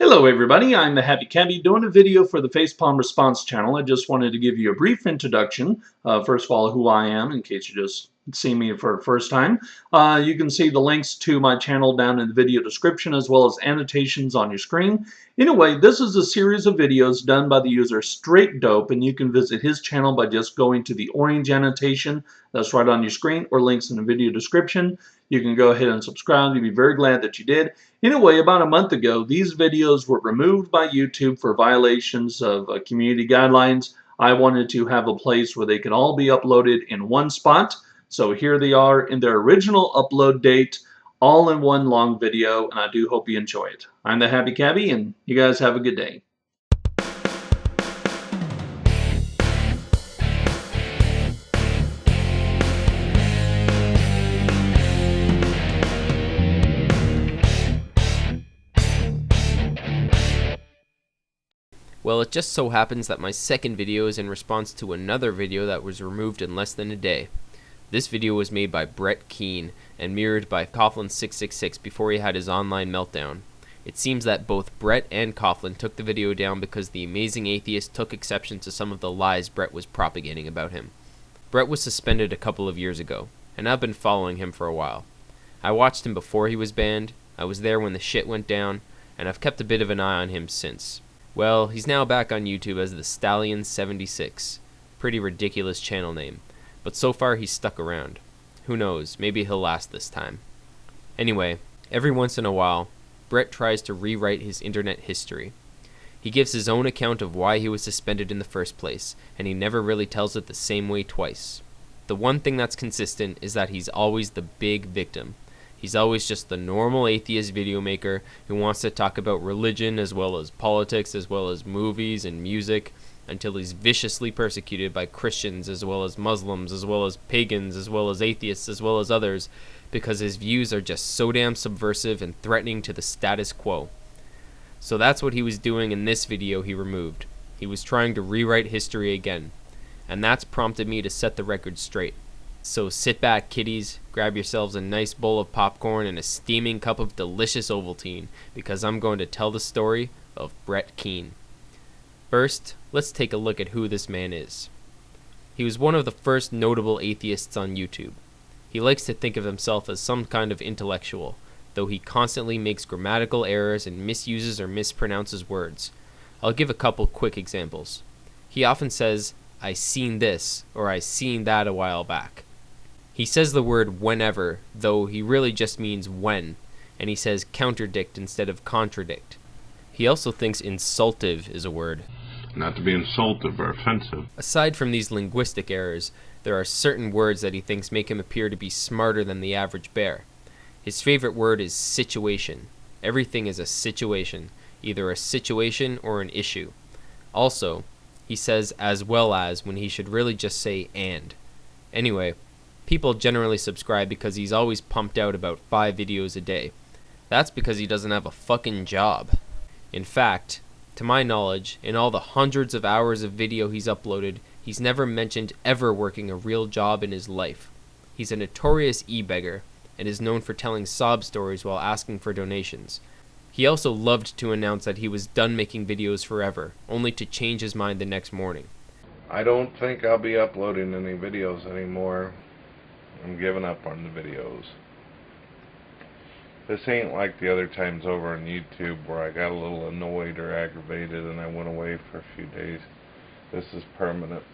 Hello everybody, I'm the Happy Cabby doing a video for the FacealmResponse channel. I just wanted to give you a brief introduction. First of all, who I am, in case you just see me for the first time. You can see the links to my channel down in the video description as well as annotations on your screen. Anyway, this is a series of videos done by the user Straightd0pe, and you can visit his channel by just going to the orange annotation that's right on your screen or links in the video description. You can go ahead and subscribe. You'll be very glad that you did. Anyway, about a month ago, these videos were removed by YouTube for violations of community guidelines. I wanted to have a place where they could all be uploaded in one spot. So here they are in their original upload date, all in one long video, and I do hope you enjoy it. I'm the Happy Cabby, and you guys have a good day. Well, it just so happens that my second video is in response to another video that was removed in less than a day. This video was made by Brett Keane and mirrored by Coughlin666 before he had his online meltdown. It seems that both Brett and Coughlin took the video down because the amazing atheist took exception to some of the lies Brett was propagating about him. Brett was suspended a couple of years ago, and I've been following him for a while. I watched him before he was banned, I was there when the shit went down, and I've kept a bit of an eye on him since. Well, he's now back on YouTube as the Stallion76. Pretty ridiculous channel name. But so far he's stuck around. Who knows, maybe he'll last this time. Anyway, every once in a while, Brett tries to rewrite his internet history. He gives his own account of why he was suspended in the first place, and he never really tells it the same way twice. The one thing that's consistent is that he's always the big victim. He's always just the normal atheist video maker who wants to talk about religion as well as politics as well as movies and music until he's viciously persecuted by Christians as well as Muslims as well as pagans as well as atheists as well as others because his views are just so damn subversive and threatening to the status quo. So that's what he was doing in this video he removed. He was trying to rewrite history again. And that's prompted me to set the record straight. So sit back, kiddies, grab yourselves a nice bowl of popcorn and a steaming cup of delicious Ovaltine, because I'm going to tell the story of Brett Keane. First, let's take a look at who this man is. He was one of the first notable atheists on YouTube. He likes to think of himself as some kind of intellectual, though he constantly makes grammatical errors and misuses or mispronounces words. I'll give a couple quick examples. He often says, "I seen this," or "I seen that a while back." He says the word whenever, though he really just means when, and he says counterdict instead of contradict. He also thinks insultive is a word. Not to be insultive or offensive. Aside from these linguistic errors, there are certain words that he thinks make him appear to be smarter than the average bear. His favorite word is situation. Everything is a situation, either a situation or an issue. Also, he says as well as when he should really just say and. Anyway, people generally subscribe because he's always pumped out about 5 videos a day. That's because he doesn't have a fucking job. In fact, to my knowledge, in all the hundreds of hours of video he's uploaded, he's never mentioned ever working a real job in his life. He's a notorious e-beggar, and is known for telling sob stories while asking for donations. He also loved to announce that he was done making videos forever, only to change his mind the next morning. I don't think I'll be uploading any videos anymore. I'm giving up on the videos. This ain't like the other times over on YouTube where I got a little annoyed or aggravated and I went away for a few days. This is permanent.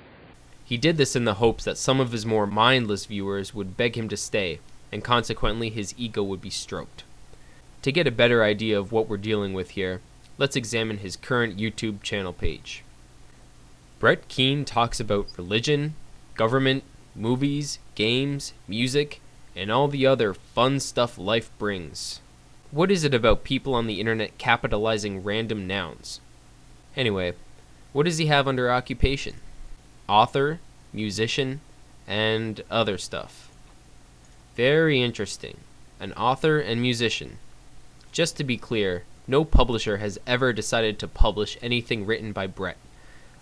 He did this in the hopes that some of his more mindless viewers would beg him to stay, and consequently his ego would be stroked. To get a better idea of what we're dealing with here, let's examine his current YouTube channel page. Brett Keane talks about religion, government, movies, games, music, and all the other fun stuff life brings. What is it about people on the internet capitalizing random nouns? Anyway, what does he have under occupation? Author, musician, and other stuff. Very interesting. An author and musician. Just to be clear, no publisher has ever decided to publish anything written by Brett.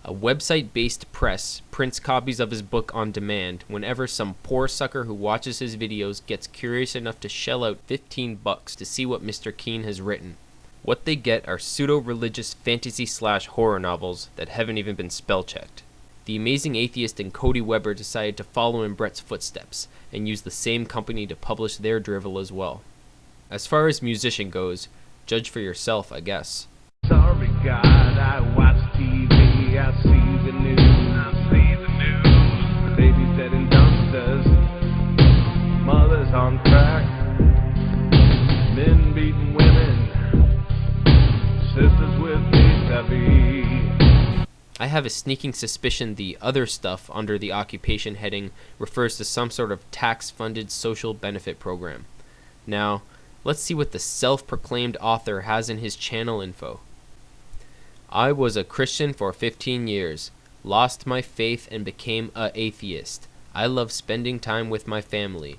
A website-based press prints copies of his book on demand whenever some poor sucker who watches his videos gets curious enough to shell out $15 to see what Mr. Keane has written. What they get are pseudo-religious fantasy/horror novels that haven't even been spell-checked. The amazing atheist and Cody Weber decided to follow in Brett's footsteps and use the same company to publish their drivel as well. As far as musician goes, judge for yourself, I guess. Sorry God, I watch TV, I see the news, babies dead in dumpsters, mothers on crack, men beating women, sisters with HIV. I have a sneaking suspicion the other stuff under the occupation heading refers to some sort of tax-funded social benefit program. Now, let's see what the self-proclaimed author has in his channel info. I was a Christian for 15 years, lost my faith and became a atheist. I love spending time with my family.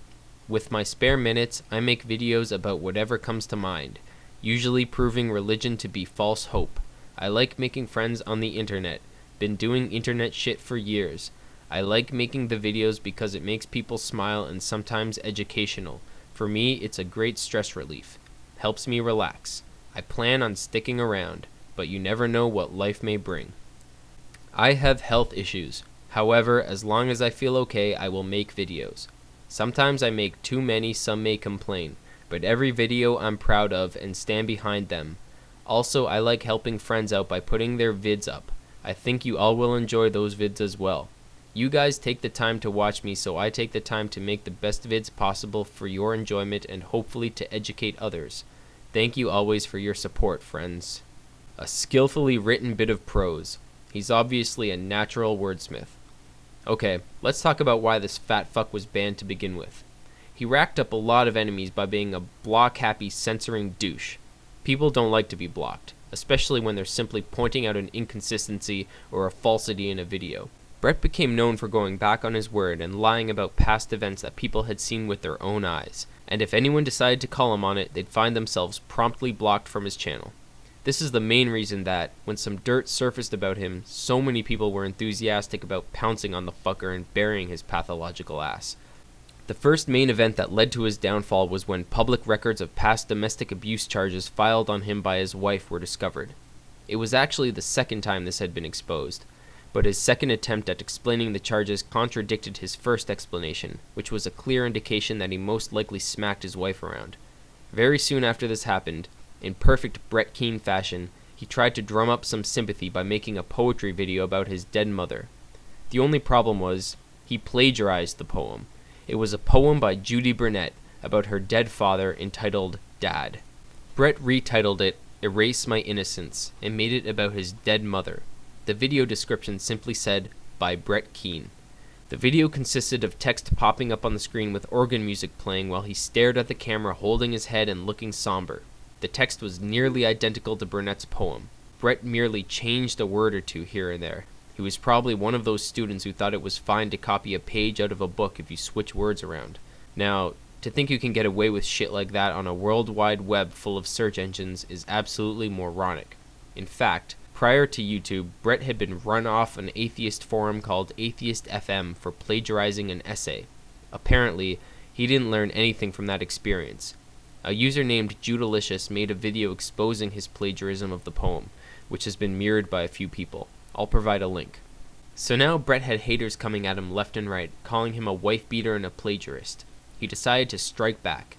With my spare minutes, I make videos about whatever comes to mind, usually proving religion to be false hope. I like making friends on the internet. Been doing internet shit for years. I like making the videos because it makes people smile and sometimes educational. For me, it's a great stress relief. Helps me relax. I plan on sticking around, but you never know what life may bring. I have health issues. However, as long as I feel okay, I will make videos. Sometimes I make too many, some may complain, but every video I'm proud of and stand behind them. Also, I like helping friends out by putting their vids up. I think you all will enjoy those vids as well. You guys take the time to watch me, so I take the time to make the best vids possible for your enjoyment and hopefully to educate others. Thank you always for your support, friends. A skillfully written bit of prose. He's obviously a natural wordsmith. Okay, let's talk about why this fat fuck was banned to begin with. He racked up a lot of enemies by being a block-happy censoring douche. People don't like to be blocked, especially when they're simply pointing out an inconsistency or a falsity in a video. Brett became known for going back on his word and lying about past events that people had seen with their own eyes, and if anyone decided to call him on it, they'd find themselves promptly blocked from his channel. This is the main reason that, when some dirt surfaced about him, so many people were enthusiastic about pouncing on the fucker and burying his pathological ass. The first main event that led to his downfall was when public records of past domestic abuse charges filed on him by his wife were discovered. It was actually the second time this had been exposed, but his second attempt at explaining the charges contradicted his first explanation, which was a clear indication that he most likely smacked his wife around. Very soon after this happened, in perfect Brett Keane fashion, he tried to drum up some sympathy by making a poetry video about his dead mother. The only problem was, he plagiarized the poem. It was a poem by Judy Burnett about her dead father entitled Dad. Brett retitled it Erase My Innocence and made it about his dead mother. The video description simply said, by Brett Keane. The video consisted of text popping up on the screen with organ music playing while he stared at the camera holding his head and looking somber. The text was nearly identical to Burnett's poem. Brett merely changed a word or two here and there. He was probably one of those students who thought it was fine to copy a page out of a book if you switch words around. Now, to think you can get away with shit like that on a worldwide web full of search engines is absolutely moronic. In fact, prior to YouTube, Brett had been run off an atheist forum called Atheist.fm for plagiarizing an essay. Apparently, he didn't learn anything from that experience. A user named Judalicious made a video exposing his plagiarism of the poem, which has been mirrored by a few people. I'll provide a link. So now Brett had haters coming at him left and right, calling him a wife beater and a plagiarist. He decided to strike back.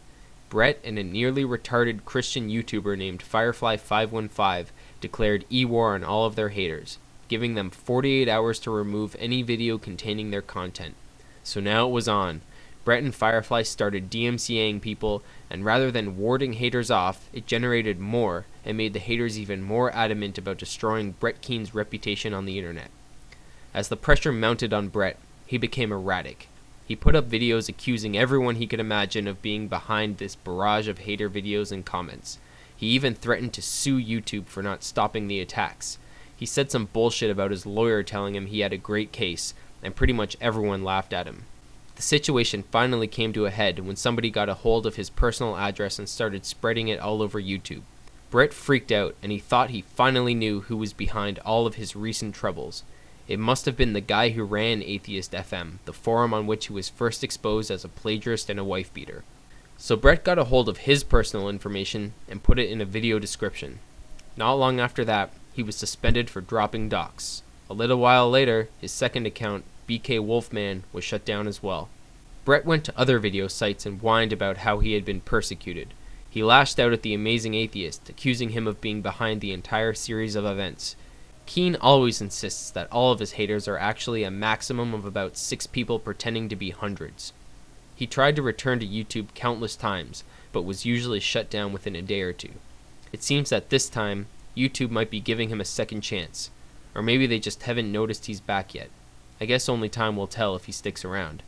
Brett and a nearly retarded Christian YouTuber named Firefly515 declared e-war on all of their haters, giving them 48 hours to remove any video containing their content. So now it was on. Brett and Firefly started DMCAing people, and rather than warding haters off, it generated more and made the haters even more adamant about destroying Brett Keane's reputation on the internet. As the pressure mounted on Brett, he became erratic. He put up videos accusing everyone he could imagine of being behind this barrage of hater videos and comments. He even threatened to sue YouTube for not stopping the attacks. He said some bullshit about his lawyer telling him he had a great case, and pretty much everyone laughed at him. The situation finally came to a head when somebody got a hold of his personal address and started spreading it all over YouTube. Brett freaked out, and he thought he finally knew who was behind all of his recent troubles. It must have been the guy who ran Atheist.fm, the forum on which he was first exposed as a plagiarist and a wife beater. So Brett got a hold of his personal information and put it in a video description. Not long after that, he was suspended for dropping docs. A little while later, his second account, BK Wolfman, was shut down as well. Brett went to other video sites and whined about how he had been persecuted. He lashed out at the Amazing Atheist, accusing him of being behind the entire series of events. Keane always insists that all of his haters are actually a maximum of about 6 people pretending to be hundreds. He tried to return to YouTube countless times, but was usually shut down within a day or two. It seems that this time, YouTube might be giving him a second chance. Or maybe they just haven't noticed he's back yet. I guess only time will tell if he sticks around.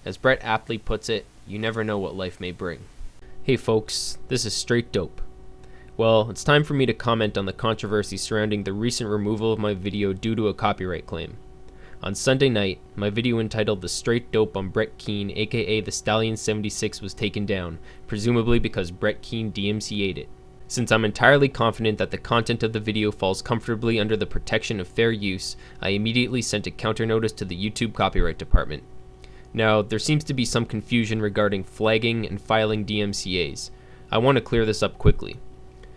As Brett aptly puts it, you never know what life may bring. Hey folks, this is Straightd0pe. Well, it's time for me to comment on the controversy surrounding the recent removal of my video due to a copyright claim. On Sunday night, my video entitled The Straightd0pe on Brett Keane, aka the Stallion76, was taken down, presumably because Brett Keane DMCA'd it. Since I'm entirely confident that the content of the video falls comfortably under the protection of fair use, I immediately sent a counter notice to the YouTube copyright department. Now, there seems to be some confusion regarding flagging and filing DMCAs. I want to clear this up quickly.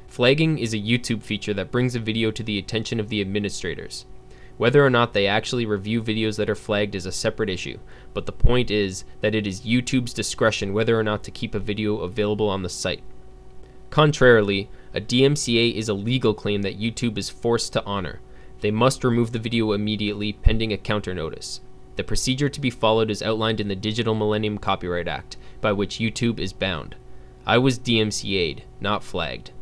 Flagging is a YouTube feature that brings a video to the attention of the administrators. Whether or not they actually review videos that are flagged is a separate issue, but the point is that it is YouTube's discretion whether or not to keep a video available on the site. Contrarily, a DMCA is a legal claim that YouTube is forced to honor. They must remove the video immediately, pending a counter notice. The procedure to be followed is outlined in the Digital Millennium Copyright Act, by which YouTube is bound. I was DMCA'd, not flagged.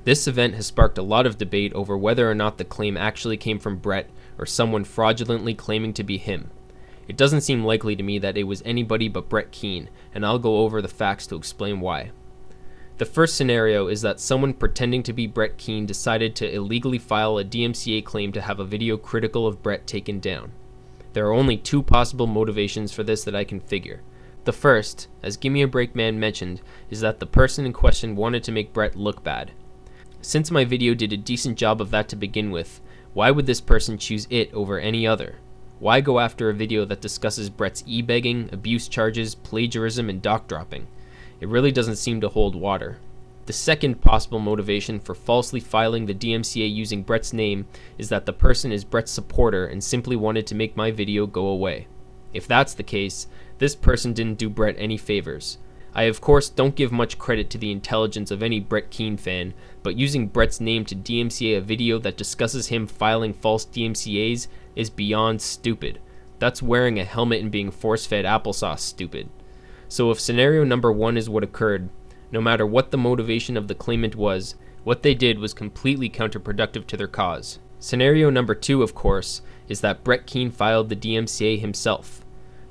This event has sparked a lot of debate over whether or not the claim actually came from Brett or someone fraudulently claiming to be him. It doesn't seem likely to me that it was anybody but Brett Keane, and I'll go over the facts to explain why. The first scenario is that someone pretending to be Brett Keane decided to illegally file a DMCA claim to have a video critical of Brett taken down. There are only 2 possible motivations for this that I can figure. The first, as Gimme a Break Man mentioned, is that the person in question wanted to make Brett look bad. Since my video did a decent job of that to begin with, why would this person choose it over any other? Why go after a video that discusses Brett's e-begging, abuse charges, plagiarism, and doc dropping? It really doesn't seem to hold water. The second possible motivation for falsely filing the DMCA using Brett's name is that the person is Brett's supporter and simply wanted to make my video go away. If that's the case, this person didn't do Brett any favors. I of course don't give much credit to the intelligence of any Brett Keane fan, but using Brett's name to DMCA a video that discusses him filing false DMCAs is beyond stupid. That's wearing a helmet and being force-fed applesauce stupid. So if scenario number 1 is what occurred, no matter what the motivation of the claimant was, what they did was completely counterproductive to their cause. Scenario number 2, of course, is that Brett Keane filed the DMCA himself.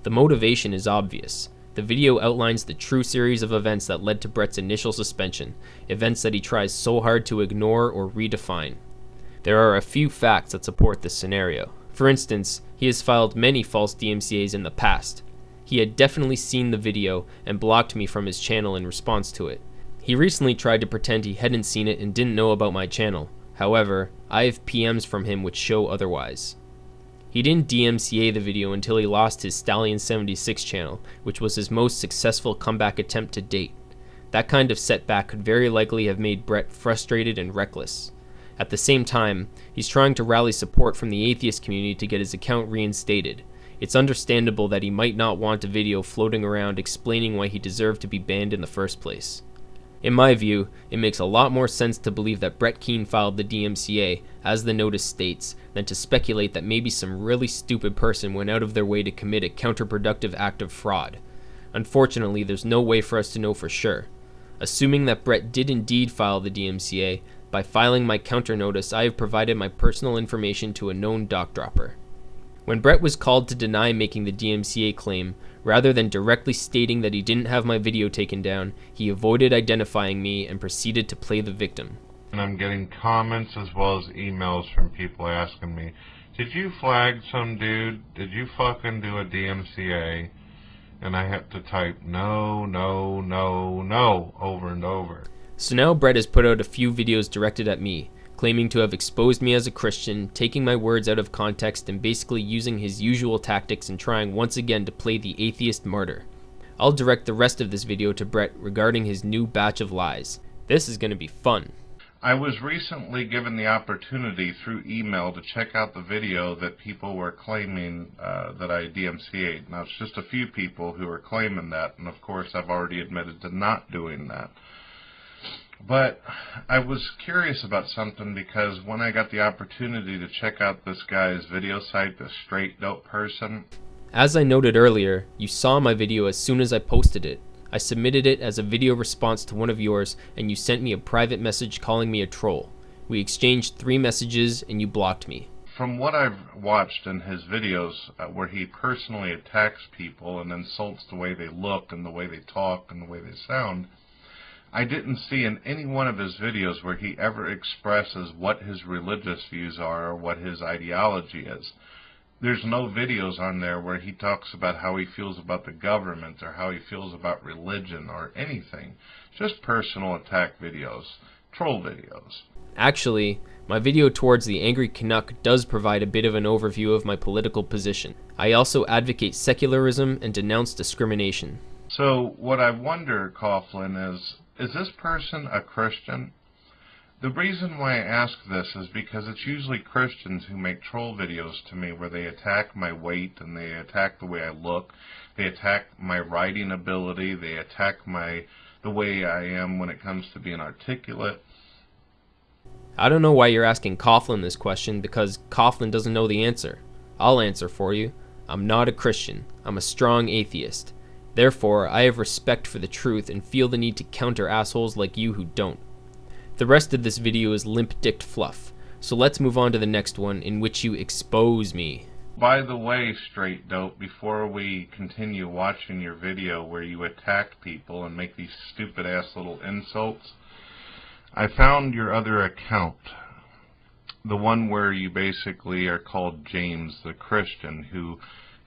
The motivation is obvious. The video outlines the true series of events that led to Brett's initial suspension, events that he tries so hard to ignore or redefine. There are a few facts that support this scenario. For instance, he has filed many false DMCAs in the past. He had definitely seen the video and blocked me from his channel in response to it. He recently tried to pretend he hadn't seen it and didn't know about my channel. However, I have PMs from him which show otherwise. He didn't DMCA the video until he lost his Stallion76 channel, which was his most successful comeback attempt to date. That kind of setback could very likely have made Brett frustrated and reckless. At the same time, he's trying to rally support from the atheist community to get his account reinstated. It's understandable that he might not want a video floating around explaining why he deserved to be banned in the first place. In my view, it makes a lot more sense to believe that Brett Keane filed the DMCA, as the notice states, than to speculate that maybe some really stupid person went out of their way to commit a counterproductive act of fraud. Unfortunately, there's no way for us to know for sure. Assuming that Brett did indeed file the DMCA, by filing my counter notice, I have provided my personal information to a known doc dropper. When Brett was called to deny making the DMCA claim, rather than directly stating that he didn't have my video taken down, he avoided identifying me and proceeded to play the victim. And I'm getting comments as well as emails from people asking me, did you flag some dude? Did you fucking do a DMCA? And I have to type no, no, no, no over and over. So now Brett has put out a few videos directed at me, claiming to have exposed me as a Christian, taking my words out of context and basically using his usual tactics and trying once again to play the atheist martyr. I'll direct the rest of this video to Brett regarding his new batch of lies. This is going to be fun. I was recently given the opportunity through email to check out the video that people were claiming that I DMCA'd. Now, it's just a few people who are claiming that, and of course I've already admitted to not doing that. But I was curious about something, because when I got the opportunity to check out this guy's video site, the Straightd0pe person. As I noted earlier, you saw my video as soon as I posted it. I submitted it as a video response to one of yours, and you sent me a private message calling me a troll. We exchanged 3 messages, and you blocked me. From what I've watched in his videos, where he personally attacks people and insults the way they look and the way they talk and the way they sound, I didn't see in any one of his videos where he ever expresses what his religious views are or what his ideology is. There's no videos on there where he talks about how he feels about the government or how he feels about religion or anything. Just personal attack videos, troll videos. Actually, my video towards the Angry Canuck does provide a bit of an overview of my political position. I also advocate secularism and denounce discrimination. So what I wonder, Coughlin, is this person a Christian? The reason why I ask this is because it's usually Christians who make troll videos to me where they attack my weight and they attack the way I look, they attack my writing ability, they attack the way I am when it comes to being articulate. I don't know why you're asking Coughlin this question, because Coughlin doesn't know the answer. I'll answer for you. I'm not a Christian. I'm a strong atheist. Therefore, I have respect for the truth and feel the need to counter assholes like you who don't. The rest of this video is limp-dicked fluff, so let's move on to the next one, in which you expose me. By the way, Straightd0pe, before we continue watching your video where you attack people and make these stupid-ass little insults, I found your other account, the one where you basically are called James the Christian, who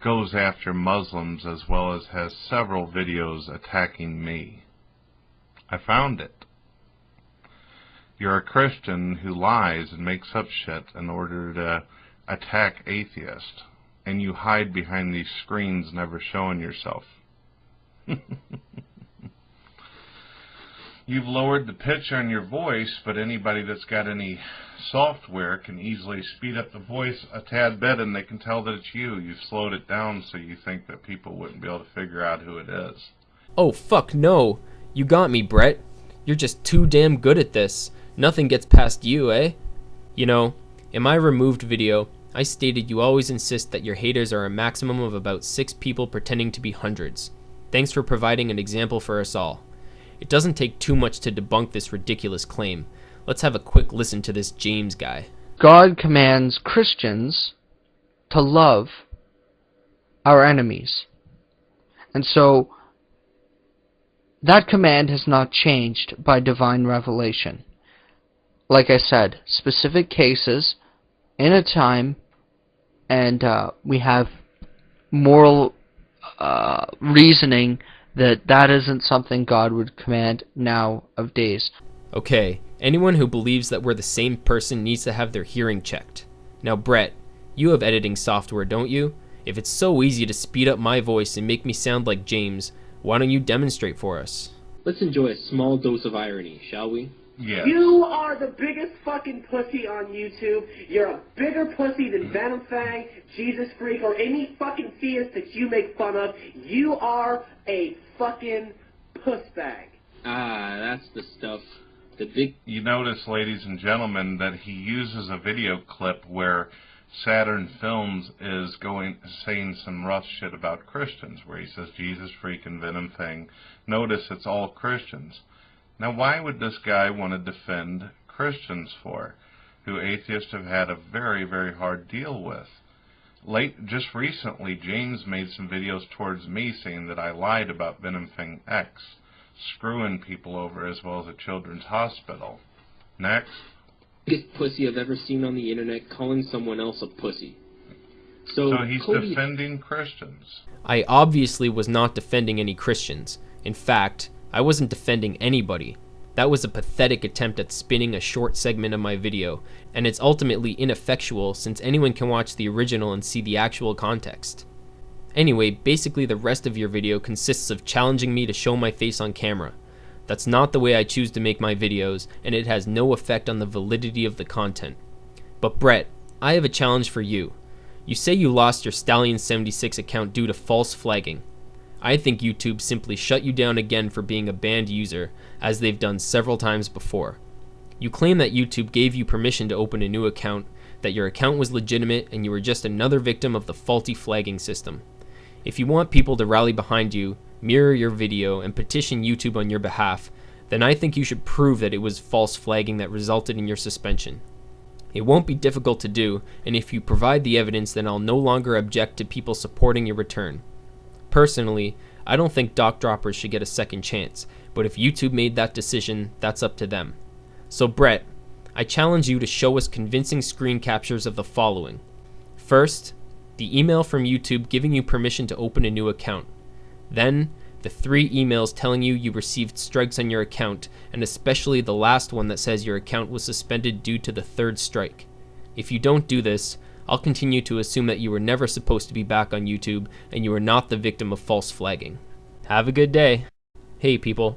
goes after Muslims as well as has several videos attacking me. I found it. You're a Christian who lies and makes up shit in order to attack atheists, and you hide behind these screens never showing yourself. You've lowered the pitch on your voice, but anybody that's got any software can easily speed up the voice a tad bit, and they can tell that it's you. You've slowed it down so you think that people wouldn't be able to figure out who it is. Oh fuck no! You got me, Brett. You're just too damn good at this. Nothing gets past you, eh? You know, in my removed video, I stated you always insist that your haters are a maximum of about 6 people pretending to be hundreds. Thanks for providing an example for us all. It doesn't take too much to debunk this ridiculous claim. Let's have a quick listen to this James guy. God commands Christians to love our enemies. And so, that command has not changed by divine revelation. Like I said, specific cases in a time, and we have moral reasoning that isn't something God would command now of days. Okay, anyone who believes that we're the same person needs to have their hearing checked. Now Brett, you have editing software, don't you? If it's so easy to speed up my voice and make me sound like James, why don't you demonstrate for us? Let's enjoy a small dose of irony, shall we? Yes. You are the biggest fucking pussy on YouTube. You're a bigger pussy than Venom Fang, Jesus Freak, or any fucking theist that you make fun of. You are a fucking pussbag. Ah, that's the stuff. The big... You notice, ladies and gentlemen, that he uses a video clip where Saturn Films is saying some rough shit about Christians, where he says Jesus Freak and Venom Fang. Notice it's all Christians. Now, why would this guy want to defend Christians for, who atheists have had a very, very hard deal with? Just recently, James made some videos towards me saying that I lied about Venom Fang X, screwing people over as well as a children's hospital. Next. Biggest pussy I've ever seen on the internet calling someone else a pussy. So he's Cody... defending Christians. I obviously was not defending any Christians. In fact, I wasn't defending anybody. That was a pathetic attempt at spinning a short segment of my video, and it's ultimately ineffectual since anyone can watch the original and see the actual context. Anyway, basically the rest of your video consists of challenging me to show my face on camera. That's not the way I choose to make my videos, and it has no effect on the validity of the content. But Brett, I have a challenge for you. You say you lost your Stallion76 account due to false flagging. I think YouTube simply shut you down again for being a banned user, as they've done several times before. You claim that YouTube gave you permission to open a new account, that your account was legitimate, and you were just another victim of the faulty flagging system. If you want people to rally behind you, mirror your video, and petition YouTube on your behalf, then I think you should prove that it was false flagging that resulted in your suspension. It won't be difficult to do, and if you provide the evidence, then I'll no longer object to people supporting your return. Personally, I don't think doc droppers should get a second chance, but if YouTube made that decision, that's up to them. So Brett, I challenge you to show us convincing screen captures of the following. First, the email from YouTube giving you permission to open a new account. Then, the 3 emails telling you you received strikes on your account, and especially the last one that says your account was suspended due to the 3rd strike. If you don't do this, I'll continue to assume that you were never supposed to be back on YouTube, and you are not the victim of false flagging. Have a good day. Hey people.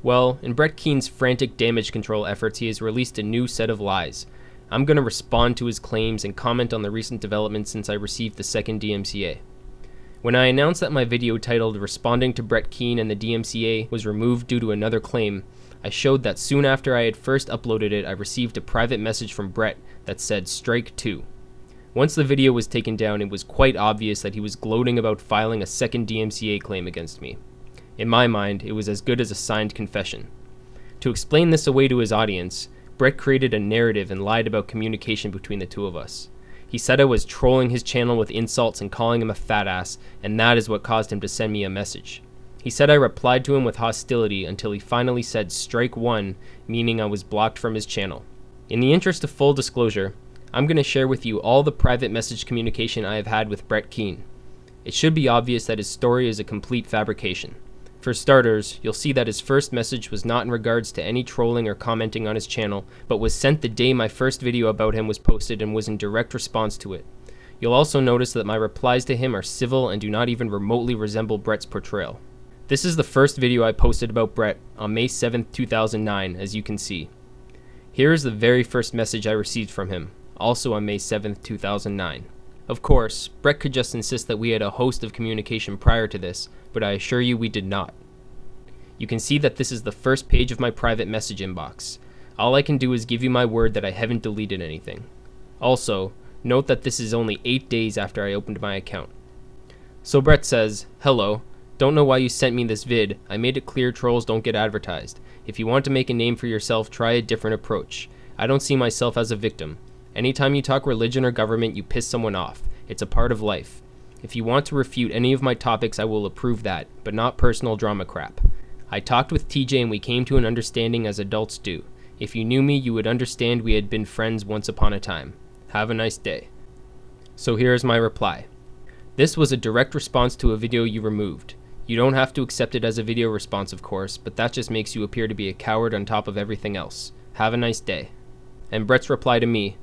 Well, in Brett Keane's frantic damage control efforts, he has released a new set of lies. I'm going to respond to his claims and comment on the recent developments since I received the second DMCA. When I announced that my video titled Responding to Brett Keane and the DMCA was removed due to another claim, I showed that soon after I had first uploaded it, I received a private message from Brett that said Straightd0pe. Once the video was taken down, it was quite obvious that he was gloating about filing a second DMCA claim against me. In my mind, it was as good as a signed confession. To explain this away to his audience, Brett created a narrative and lied about communication between the two of us. He said I was trolling his channel with insults and calling him a fat ass, and that is what caused him to send me a message. He said I replied to him with hostility until he finally said strike 1, meaning I was blocked from his channel. In the interest of full disclosure, I'm going to share with you all the private message communication I have had with Brett Keane. It should be obvious that his story is a complete fabrication. For starters, you'll see that his first message was not in regards to any trolling or commenting on his channel, but was sent the day my first video about him was posted and was in direct response to it. You'll also notice that my replies to him are civil and do not even remotely resemble Brett's portrayal. This is the first video I posted about Brett on May 7th, 2009, as you can see. Here is the very first message I received from him, also on May 7th, 2009. Of course, Brett could just insist that we had a host of communication prior to this, but I assure you we did not. You can see that this is the first page of my private message inbox. All I can do is give you my word that I haven't deleted anything. Also, note that this is only 8 days after I opened my account. So Brett says, "Hello, don't know why you sent me this vid. I made it clear trolls don't get advertised. If you want to make a name for yourself, try a different approach. I don't see myself as a victim. Anytime you talk religion or government, you piss someone off. It's a part of life. If you want to refute any of my topics, I will approve that, but not personal drama crap. I talked with TJ and we came to an understanding as adults do. If you knew me, you would understand we had been friends once upon a time. Have a nice day." So here is my reply. This was a direct response to a video you removed. You don't have to accept it as a video response, of course, but that just makes you appear to be a coward on top of everything else. Have a nice day. And Brett's reply to me,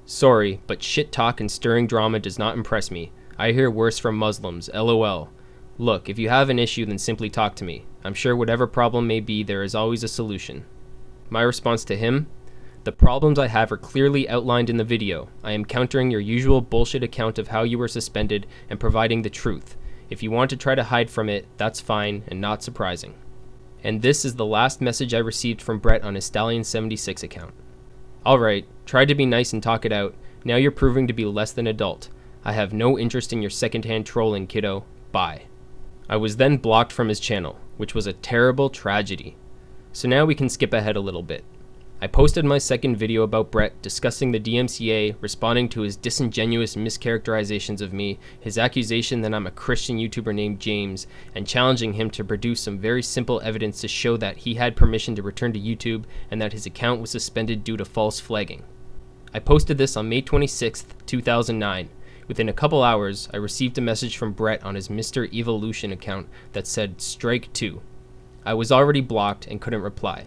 "Sorry, but shit talk and stirring drama does not impress me. I hear worse from Muslims, lol. Look, if you have an issue, then simply talk to me. I'm sure whatever problem may be, there is always a solution." My response to him, "The problems I have are clearly outlined in the video. I am countering your usual bullshit account of how you were suspended and providing the truth. If you want to try to hide from it, that's fine and not surprising." And this is the last message I received from Brett on his Stallion76 account. "Alright, try to be nice and talk it out. Now you're proving to be less than adult. I have no interest in your secondhand trolling, kiddo. Bye." I was then blocked from his channel, which was a terrible tragedy. So now we can skip ahead a little bit. I posted my second video about Brett discussing the DMCA, responding to his disingenuous mischaracterizations of me, his accusation that I'm a Christian YouTuber named James, and challenging him to produce some very simple evidence to show that he had permission to return to YouTube and that his account was suspended due to false flagging. I posted this on May 26th, 2009. Within a couple hours, I received a message from Brett on his Mr. Evolution account that said Straightd0pe. I was already blocked and couldn't reply.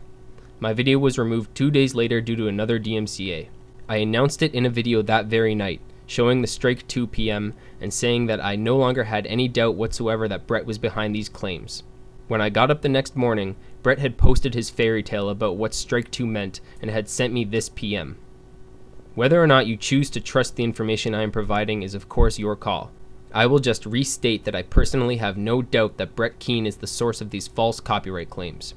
My video was removed 2 days later due to another DMCA. I announced it in a video that very night. showing the Straightd0pe PM and saying that I no longer had any doubt whatsoever that Brett was behind these claims. When I got up the next morning, Brett had posted his fairy tale about what Straightd0pe meant and had sent me this PM. Whether or not you choose to trust the information I am providing is of course your call. I will just restate that I personally have no doubt that Brett Keane is the source of these false copyright claims.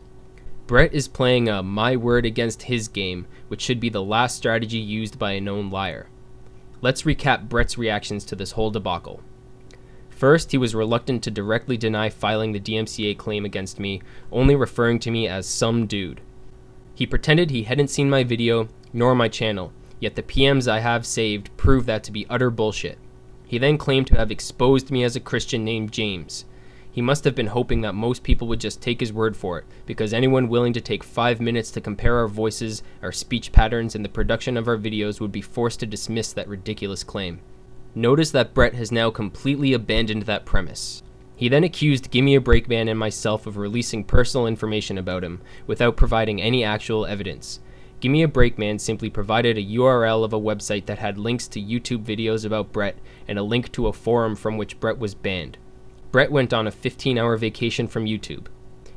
Brett is playing a my word against his game, which should be the last strategy used by a known liar. Let's recap Brett's reactions to this whole debacle. First, he was reluctant to directly deny filing the DMCA claim against me, only referring to me as some dude. He pretended he hadn't seen my video, nor my channel, yet the PMs I have saved prove that to be utter bullshit. He then claimed to have exposed me as a Christian named James. He must have been hoping that most people would just take his word for it, because anyone willing to take 5 minutes to compare our voices, our speech patterns, and the production of our videos would be forced to dismiss that ridiculous claim. Notice that Brett has now completely abandoned that premise. He then accused Gimme a Break Man and myself of releasing personal information about him, without providing any actual evidence. Gimme a Break Man simply provided a URL of a website that had links to YouTube videos about Brett, and a link to a forum from which Brett was banned. Brett went on a 15-hour vacation from YouTube.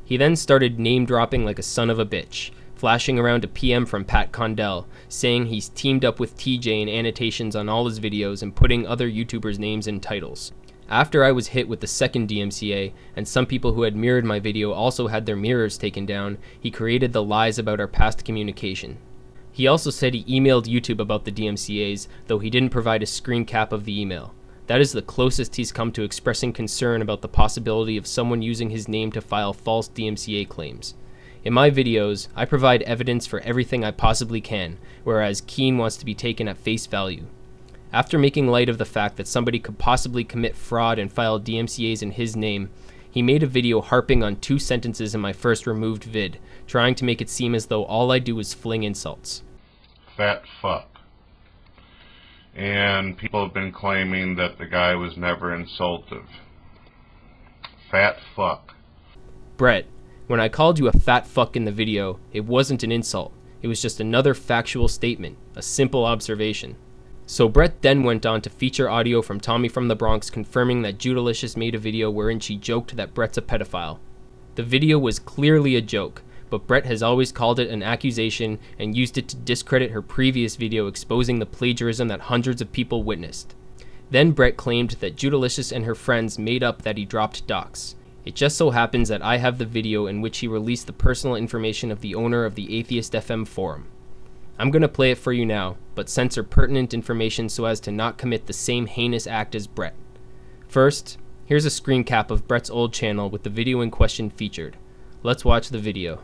He then started name-dropping like a son of a bitch, flashing around a PM from Pat Condell, saying he's teamed up with TJ in annotations on all his videos and putting other YouTubers' names in titles. After I was hit with the second DMCA, and some people who had mirrored my video also had their mirrors taken down, he created the lies about our past communication. He also said he emailed YouTube about the DMCAs, though he didn't provide a screen cap of the email. That is the closest he's come to expressing concern about the possibility of someone using his name to file false DMCA claims. In my videos, I provide evidence for everything I possibly can, whereas Keane wants to be taken at face value. After making light of the fact that somebody could possibly commit fraud and file DMCAs in his name, he made a video harping on 2 sentences in my first removed vid, trying to make it seem as though all I do is fling insults. Fat fuck. And people have been claiming that the guy was never insultive. Fat fuck. Brett, when I called you a fat fuck in the video, it wasn't an insult. It was just another factual statement, a simple observation. So Brett then went on to feature audio from Tommy from the Bronx confirming that Judalicious made a video wherein she joked that Brett's a pedophile. The video was clearly a joke, but Brett has always called it an accusation and used it to discredit her previous video exposing the plagiarism that hundreds of people witnessed. Then Brett claimed that Judalicious and her friends made up that he dropped docs. It just so happens that I have the video in which he released the personal information of the owner of the Atheist FM forum. I'm gonna play it for you now, but censor pertinent information so as to not commit the same heinous act as Brett. First, here's a screen cap of Brett's old channel with the video in question featured. Let's watch the video.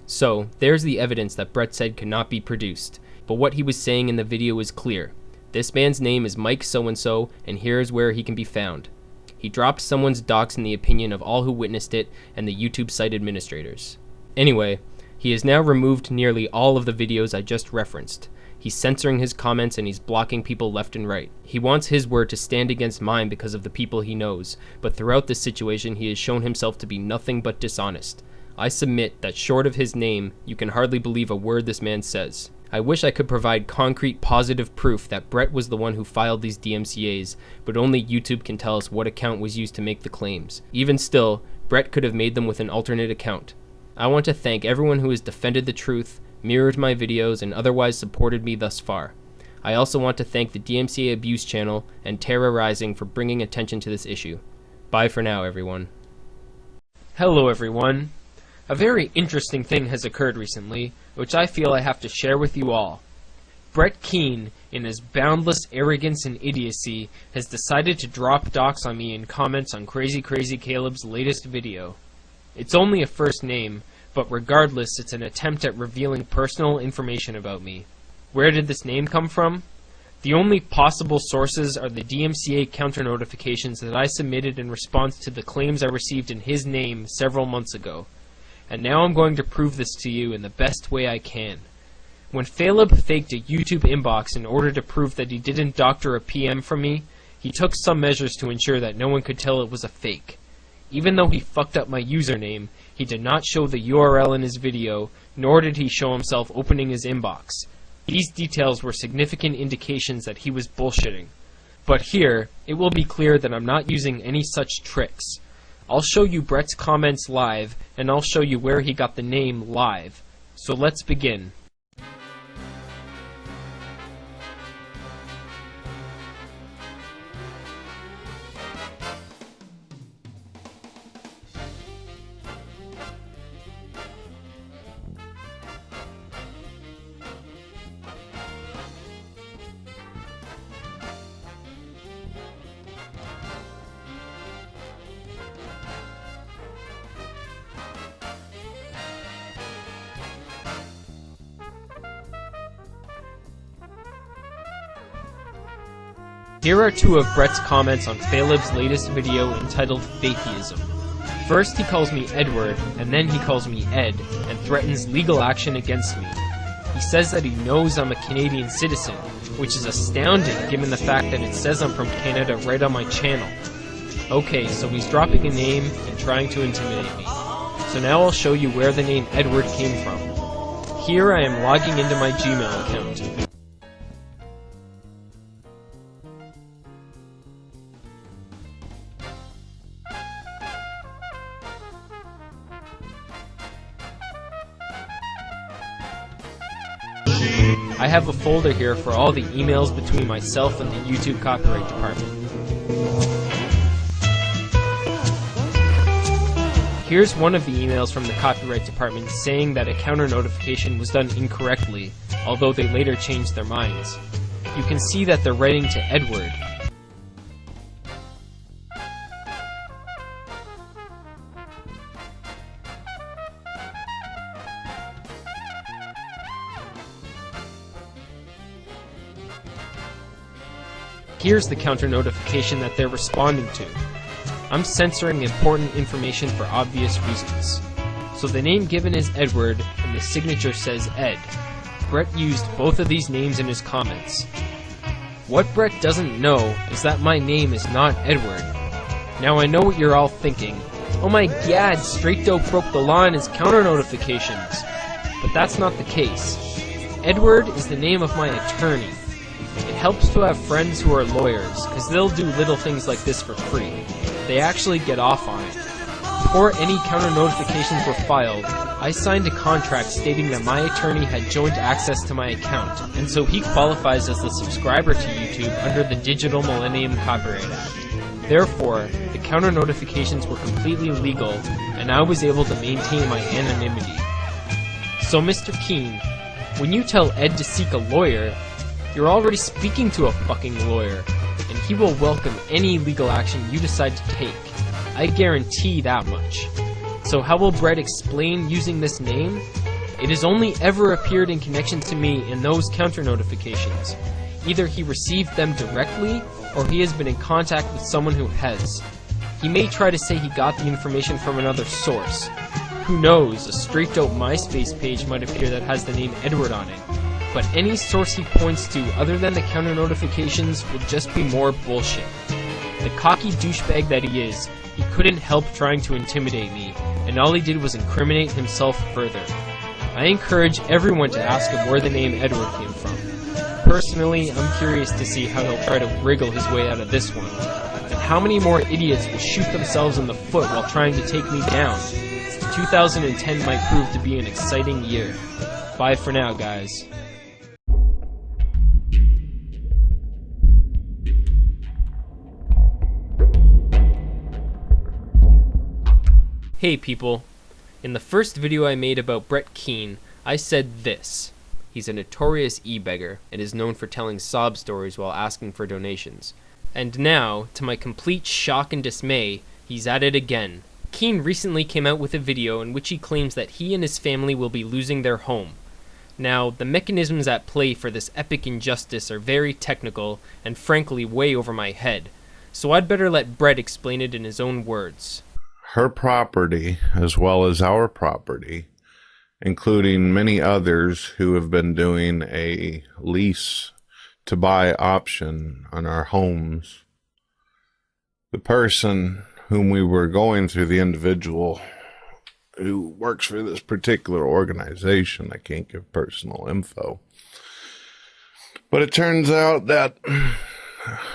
So, there's the evidence that Brett said could not be produced, but what he was saying in the video is clear. This man's name is Mike so-and-so, and here's where he can be found. He dropped someone's docs in the opinion of all who witnessed it and the YouTube site administrators. Anyway, he has now removed nearly all of the videos I just referenced. He's censoring his comments and he's blocking people left and right. He wants his word to stand against mine because of the people he knows, but throughout this situation he has shown himself to be nothing but dishonest. I submit that short of his name, you can hardly believe a word this man says. I wish I could provide concrete positive proof that Brett was the one who filed these DMCAs, but only YouTube can tell us what account was used to make the claims. Even still, Brett could have made them with an alternate account. I want to thank everyone who has defended the truth, mirrored my videos, and otherwise supported me thus far. I also want to thank the DMCA Abuse channel and Terra Rising for bringing attention to this issue. Bye for now, everyone. Hello, everyone. A very interesting thing has occurred recently, which I feel I have to share with you all. Brett Keane, in his boundless arrogance and idiocy, has decided to drop docs on me in comments on Crazy Caleb's latest video. It's only a first name, but regardless, it's an attempt at revealing personal information about me. Where did this name come from? The only possible sources are the DMCA counter notifications that I submitted in response to the claims I received in his name several months ago. And now I'm going to prove this to you in the best way I can. When FacealmResponse faked a YouTube inbox in order to prove that he didn't doctor a PM from me, he took some measures to ensure that no one could tell it was a fake. Even though he fucked up my username, he did not show the URL in his video, nor did he show himself opening his inbox. These details were significant indications that he was bullshitting. But here, it will be clear that I'm not using any such tricks. I'll show you Brett's comments live, and I'll show you where he got the name live. So let's begin. Here are two of Brett's comments on FacealmResponse's latest video entitled Fatheism. First he calls me Edward, and then he calls me Ed, and threatens legal action against me. He says that he knows I'm a Canadian citizen, which is astounding given the fact that it says I'm from Canada right on my channel. Okay, so he's dropping a name and trying to intimidate me. So now I'll show you where the name Edward came from. Here I am logging into my Gmail account. I have a folder here for all the emails between myself and the YouTube copyright department. Here's one of the emails from the copyright department saying that a counter notification was done incorrectly, although they later changed their minds. You can see that they're writing to Edward. Here's the counter notification that they're responding to. I'm censoring important information for obvious reasons. So the name given is Edward, and the signature says Ed. Brett used both of these names in his comments. What Brett doesn't know is that my name is not Edward. Now I know what you're all thinking. Oh my god, Straightd0pe broke the law in his counter notifications. But that's not the case. Edward is the name of my attorney. It helps to have friends who are lawyers, because they'll do little things like this for free. They actually get off on it. Before any counter notifications were filed, I signed a contract stating that my attorney had joint access to my account, and so he qualifies as a subscriber to YouTube under the Digital Millennium Copyright Act. Therefore, the counter notifications were completely legal, and I was able to maintain my anonymity. So Mr. Keane, when you tell Ed to seek a lawyer, you're already speaking to a fucking lawyer, and he will welcome any legal action you decide to take. I guarantee that much. So how will Brett explain using this name? It has only ever appeared in connection to me in those counter notifications. Either he received them directly, or he has been in contact with someone who has. He may try to say he got the information from another source. Who knows, a Straightd0pe MySpace page might appear that has the name Edward on it. But any source he points to other than the counter notifications would just be more bullshit. The cocky douchebag that he is, he couldn't help trying to intimidate me, and all he did was incriminate himself further. I encourage everyone to ask him where the name Edward came from. Personally, I'm curious to see how he'll try to wriggle his way out of this one, and how many more idiots will shoot themselves in the foot while trying to take me down. 2010 might prove to be an exciting year. Bye for now, guys. Hey people, in the first video I made about Brett Keane, I said this. He's a notorious e-beggar and is known for telling sob stories while asking for donations. And now, to my complete shock and dismay, he's at it again. Keane recently came out with a video in which he claims that he and his family will be losing their home. Now, the mechanisms at play for this epic injustice are very technical and frankly way over my head, so I'd better let Brett explain it in his own words. Her property, as well as our property, including many others who have been doing a lease to buy option on our homes. The person whom we were going through, the individual who works for this particular organization, I can't give personal info, but it turns out that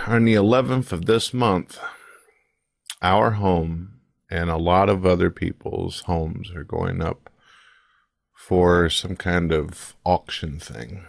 on the 11th of this month, our home and a lot of other people's homes are going up for some kind of auction thing.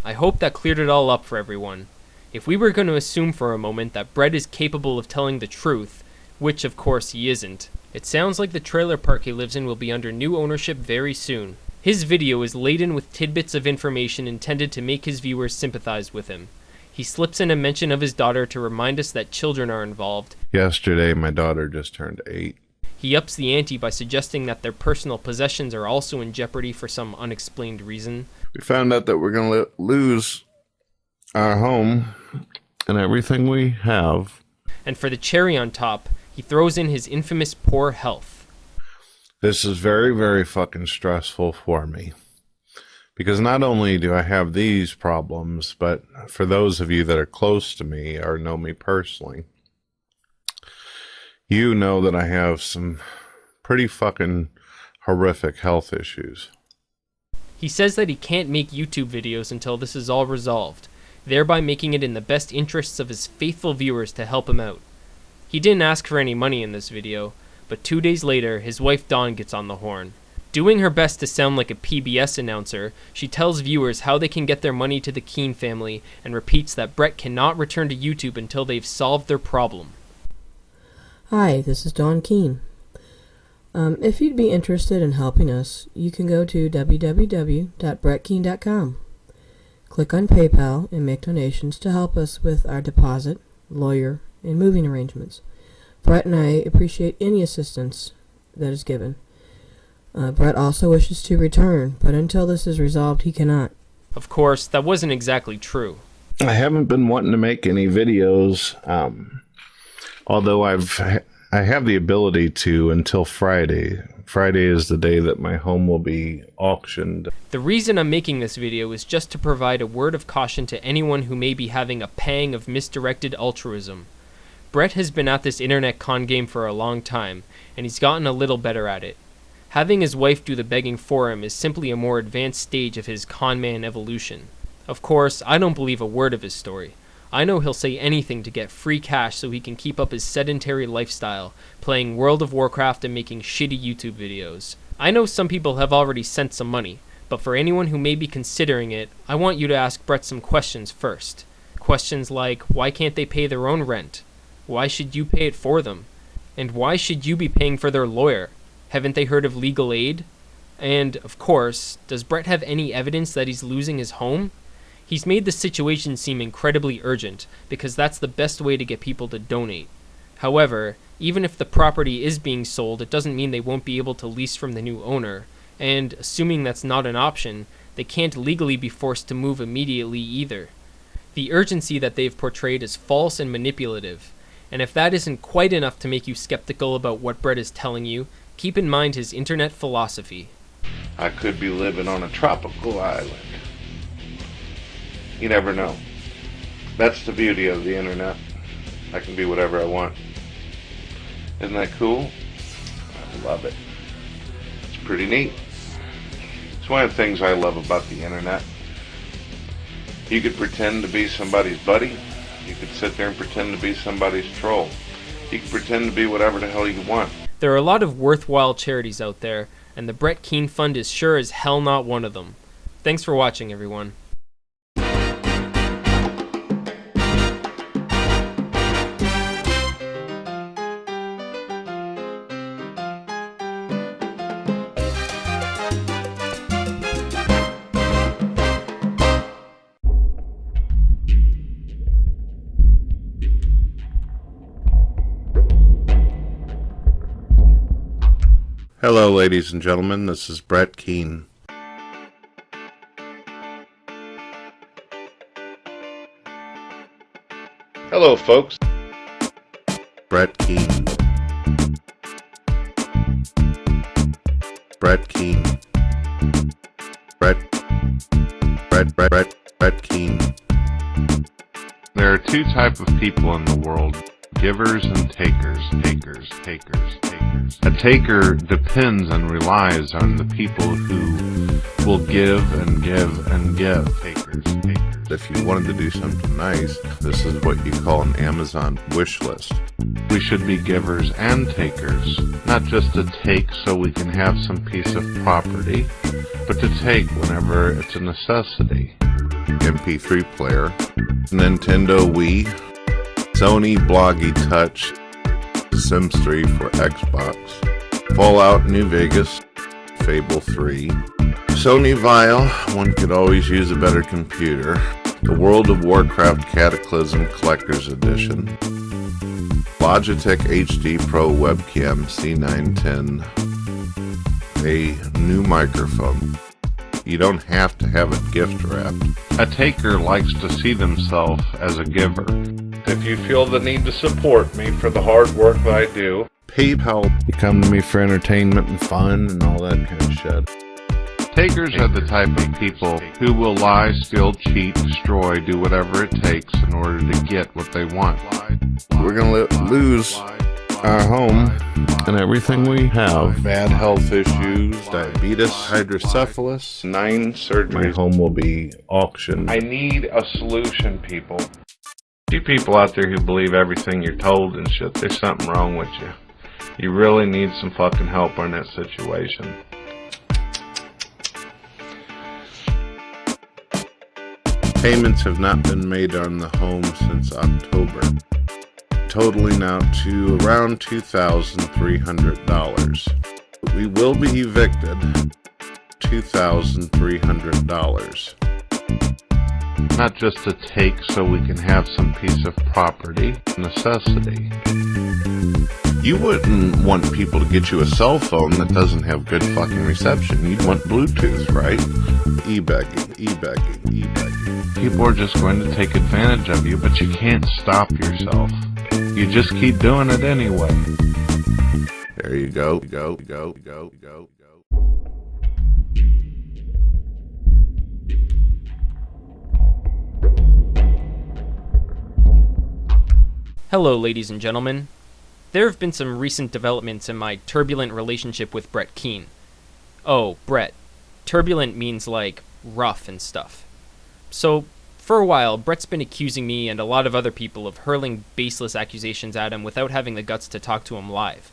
I hope that cleared it all up for everyone. If we were going to assume for a moment that Brett is capable of telling the truth, which of course he isn't, it sounds like the trailer park he lives in will be under new ownership very soon. His video is laden with tidbits of information intended to make his viewers sympathize with him. He slips in a mention of his daughter to remind us that children are involved. Yesterday, my daughter just turned 8. He ups the ante by suggesting that their personal possessions are also in jeopardy for some unexplained reason. We found out that we're going to lose our home and everything we have. And for the cherry on top, he throws in his infamous poor health. This is very, very fucking stressful for me. Because not only do I have these problems, but for those of you that are close to me or know me personally, you know that I have some pretty fucking horrific health issues. He says that he can't make YouTube videos until this is all resolved, thereby making it in the best interests of his faithful viewers to help him out. He didn't ask for any money in this video, but 2 days later, his wife Dawn gets on the horn. Doing her best to sound like a PBS announcer, she tells viewers how they can get their money to the Keane family and repeats that Brett cannot return to YouTube until they've solved their problem. Hi, this is Dawn Keane. If you'd be interested in helping us, you can go to www.brettkeane.com. Click on PayPal and make donations to help us with our deposit, lawyer, and moving arrangements. Brett and I appreciate any assistance that is given. Brett also wishes to return, but until this is resolved, he cannot. Of course, that wasn't exactly true. I haven't been wanting to make any videos, although I have the ability to until Friday. Friday is the day that my home will be auctioned. The reason I'm making this video is just to provide a word of caution to anyone who may be having a pang of misdirected altruism. Brett has been at this internet con game for a long time, and he's gotten a little better at it. Having his wife do the begging for him is simply a more advanced stage of his conman evolution. Of course, I don't believe a word of his story. I know he'll say anything to get free cash so he can keep up his sedentary lifestyle, playing World of Warcraft and making shitty YouTube videos. I know some people have already sent some money, but for anyone who may be considering it, I want you to ask Brett some questions first. Questions like, why can't they pay their own rent? Why should you pay it for them? And why should you be paying for their lawyer? Haven't they heard of legal aid? And, of course, does Brett have any evidence that he's losing his home? He's made the situation seem incredibly urgent, because that's the best way to get people to donate. However, even if the property is being sold, it doesn't mean they won't be able to lease from the new owner, and, assuming that's not an option, they can't legally be forced to move immediately either. The urgency that they've portrayed is false and manipulative, and if that isn't quite enough to make you skeptical about what Brett is telling you, keep in mind his internet philosophy. I could be living on a tropical island. You never know. That's the beauty of the internet. I can be whatever I want. Isn't that cool? I love it. It's pretty neat. It's one of the things I love about the internet. You could pretend to be somebody's buddy. You could sit there and pretend to be somebody's troll. You could pretend to be whatever the hell you want. There are a lot of worthwhile charities out there, and the Brett Keane Fund is sure as hell not one of them. Thanks for watching, everyone. Hello, ladies and gentlemen. This is Brett Keane. Hello, folks. Brett Keane. Brett Keane. Brett Keane. There are two types of people in the world: givers and takers. A taker depends and relies on the people who will give and give and give. Takers. If you wanted to do something nice, this is what you call an Amazon wish list. We should be givers and takers, not just to take so we can have some piece of property, but to take whenever it's a necessity. MP3 player, Nintendo Wii, Sony Bloggy Touch, Sims 3 for Xbox, Fallout New Vegas, Fable 3, Sony Vial, one could always use a better computer, the World of Warcraft Cataclysm Collector's Edition, Logitech HD Pro Webcam C910, a new microphone. You don't have to have it gift wrapped. A taker likes to see themselves as a giver. If you feel the need to support me for the hard work that I do, PayPal. You come to me for entertainment and fun and all that kind of shit. Takers are the type of people who will lie, steal, cheat, destroy, do whatever it takes in order to get what they want. We're going to lose our home and everything we have. Bad health issues, diabetes, hydrocephalus, 9 surgeries. My home will be auctioned. I need a solution, people. You people out there who believe everything you're told and shit, there's something wrong with you. You really need some fucking help in that situation. Payments have not been made on the home since October, totaling out to around $2,300. We will be evicted. $2,300. Not just to take so we can have some piece of property, necessity. You wouldn't want people to get you a cell phone that doesn't have good fucking reception. You'd want Bluetooth, right? E-begging. People are just going to take advantage of you, but you can't stop yourself. You just keep doing it anyway. There you go. Hello, ladies and gentlemen. There have been some recent developments in my turbulent relationship with Brett Keane. Oh, Brett. Turbulent means like rough and stuff. So, for a while, Brett's been accusing me and a lot of other people of hurling baseless accusations at him without having the guts to talk to him live.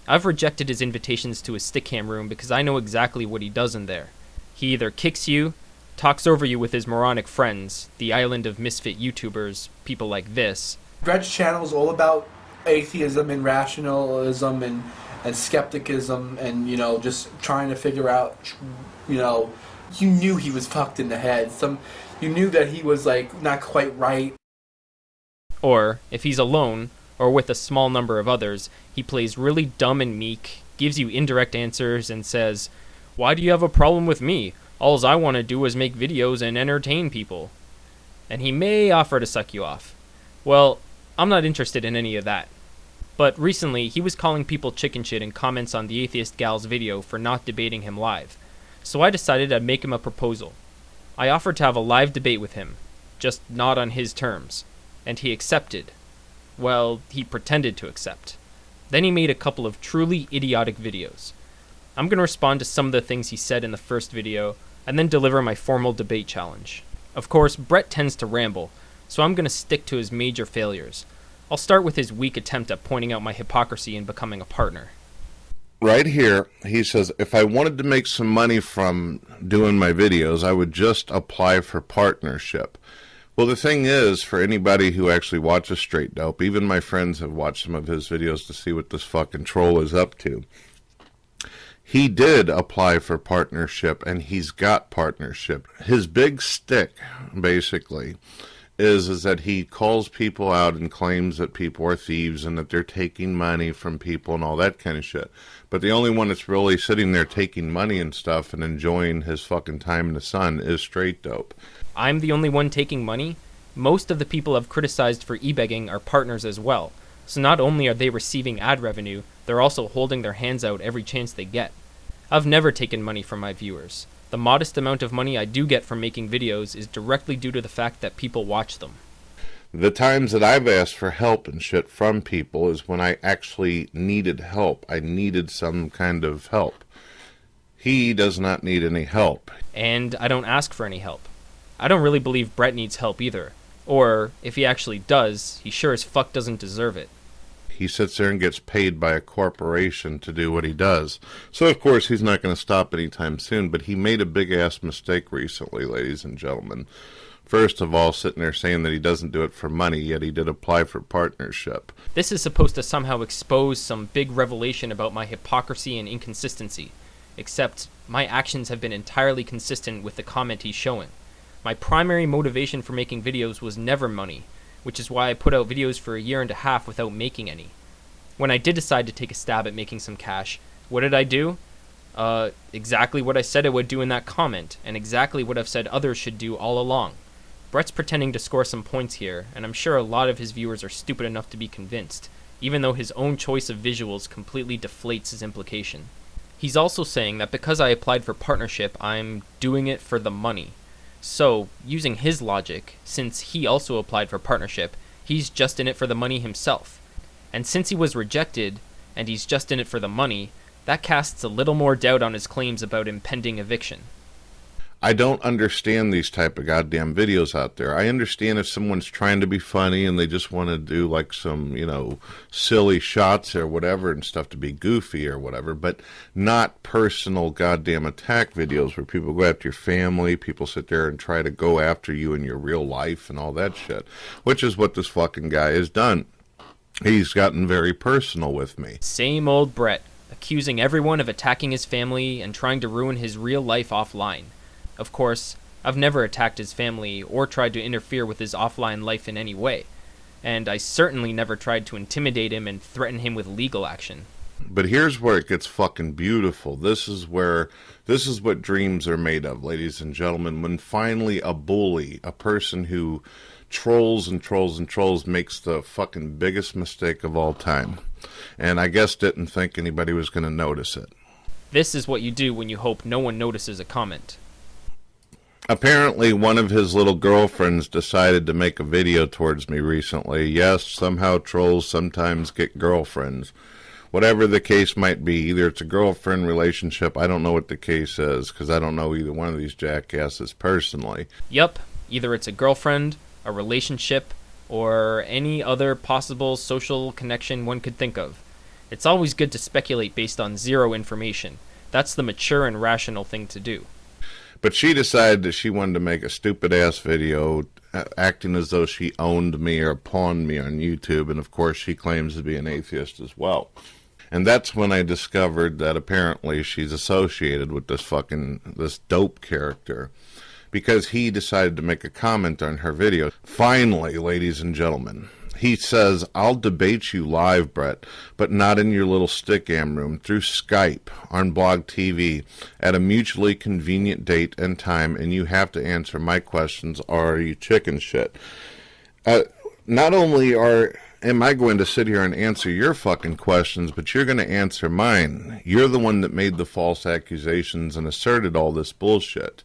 I've rejected his invitations to his stickcam room because I know exactly what he does in there. He either kicks you, talks over you with his moronic friends, the island of misfit YouTubers, people like this. Brett's channel is all about atheism and rationalism and skepticism and, you know, just trying to figure out, you know, you knew he was fucked in the head. You knew that he was, like, not quite right. Or, if he's alone, or with a small number of others, he plays really dumb and meek, gives you indirect answers, and says, "Why do you have a problem with me? Alls I want to do is make videos and entertain people." And he may offer to suck you off. Well, I'm not interested in any of that. But recently, he was calling people chicken shit in comments on the Atheist Gal's video for not debating him live. So I decided I'd make him a proposal. I offered to have a live debate with him, just not on his terms. And he accepted. Well, he pretended to accept. Then he made a couple of truly idiotic videos. I'm going to respond to some of the things he said in the first video, and then deliver my formal debate challenge. Of course, Brett tends to ramble, so I'm going to stick to his major failures. I'll start with his weak attempt at pointing out my hypocrisy in becoming a partner. Right here, he says, if I wanted to make some money from doing my videos, I would just apply for partnership. Well, the thing is, for anybody who actually watches Straightd0pe, even my friends have watched some of his videos to see what this fucking troll is up to. He did apply for partnership, and he's got partnership. His big stick, basically, is that he calls people out and claims that people are thieves and that they're taking money from people and all that kind of shit. But the only one that's really sitting there taking money and stuff and enjoying his fucking time in the sun is Straightd0pe. I'm the only one taking money? Most of the people I've criticized for e-begging are partners as well. So not only are they receiving ad revenue, they're also holding their hands out every chance they get. I've never taken money from my viewers. The modest amount of money I do get from making videos is directly due to the fact that people watch them. The times that I've asked for help and shit from people is when I actually needed help. I needed some kind of help. He does not need any help. And I don't ask for any help. I don't really believe Brett needs help either. Or, if he actually does, he sure as fuck doesn't deserve it. He sits there and gets paid by a corporation to do what he does. So, of course, he's not going to stop anytime soon, but he made a big-ass mistake recently, ladies and gentlemen. First of all, sitting there saying that he doesn't do it for money, yet he did apply for partnership. This is supposed to somehow expose some big revelation about my hypocrisy and inconsistency. Except, my actions have been entirely consistent with the comment he's showing. My primary motivation for making videos was never money, which is why I put out videos for a year and a half without making any. When I did decide to take a stab at making some cash, what did I do? Exactly what I said I would do in that comment, and exactly what I've said others should do all along. Brett's pretending to score some points here, and I'm sure a lot of his viewers are stupid enough to be convinced, even though his own choice of visuals completely deflates his implication. He's also saying that because I applied for partnership, I'm doing it for the money. So, using his logic, since he also applied for partnership, he's just in it for the money himself. And since he was rejected, and he's just in it for the money, that casts a little more doubt on his claims about impending eviction. I don't understand these type of goddamn videos out there. I understand if someone's trying to be funny and they just want to do like some, silly shots or whatever and stuff to be goofy or whatever, but not personal goddamn attack videos where people go after your family, people sit there and try to go after you in your real life and all that shit, which is what this fucking guy has done. He's gotten very personal with me. Same old Brett, accusing everyone of attacking his family and trying to ruin his real life offline. Of course, I've never attacked his family or tried to interfere with his offline life in any way, and I certainly never tried to intimidate him and threaten him with legal action. But here's where it gets fucking beautiful. This is what dreams are made of, ladies and gentlemen. When finally a bully, a person who trolls and trolls and trolls, makes the fucking biggest mistake of all time. And I guess didn't think anybody was going to notice it. This is what you do when you hope no one notices a comment. Apparently, one of his little girlfriends decided to make a video towards me recently. Yes, somehow trolls sometimes get girlfriends. Whatever the case might be, either it's a girlfriend relationship, I don't know what the case is, because I don't know either one of these jackasses personally. Yup, either it's a girlfriend, a relationship, or any other possible social connection one could think of. It's always good to speculate based on zero information. That's the mature and rational thing to do. But she decided that she wanted to make a stupid-ass video acting as though she owned me or pawned me on YouTube, and of course she claims to be an atheist as well. And that's when I discovered that apparently she's associated with this dope character, because he decided to make a comment on her video. Finally, ladies and gentlemen, he says, "I'll debate you live, Brett, but not in your little stick-am room, through Skype, on Blog TV, at a mutually convenient date and time, and you have to answer my questions, or are you chicken shit?" Not only am I going to sit here and answer your fucking questions, but you're going to answer mine. You're the one that made the false accusations and asserted all this bullshit.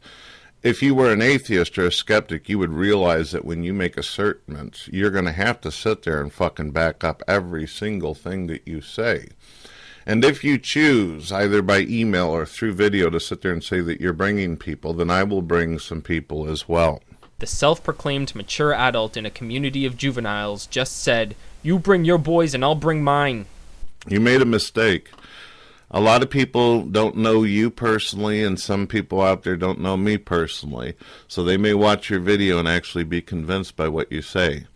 If you were an atheist or a skeptic, you would realize that when you make assertions, you're going to have to sit there and fucking back up every single thing that you say. And if you choose, either by email or through video, to sit there and say that you're bringing people, then I will bring some people as well. The self-proclaimed mature adult in a community of juveniles just said, "You bring your boys and I'll bring mine." You made a mistake. A lot of people don't know you personally, and some people out there don't know me personally. So they may watch your video and actually be convinced by what you say.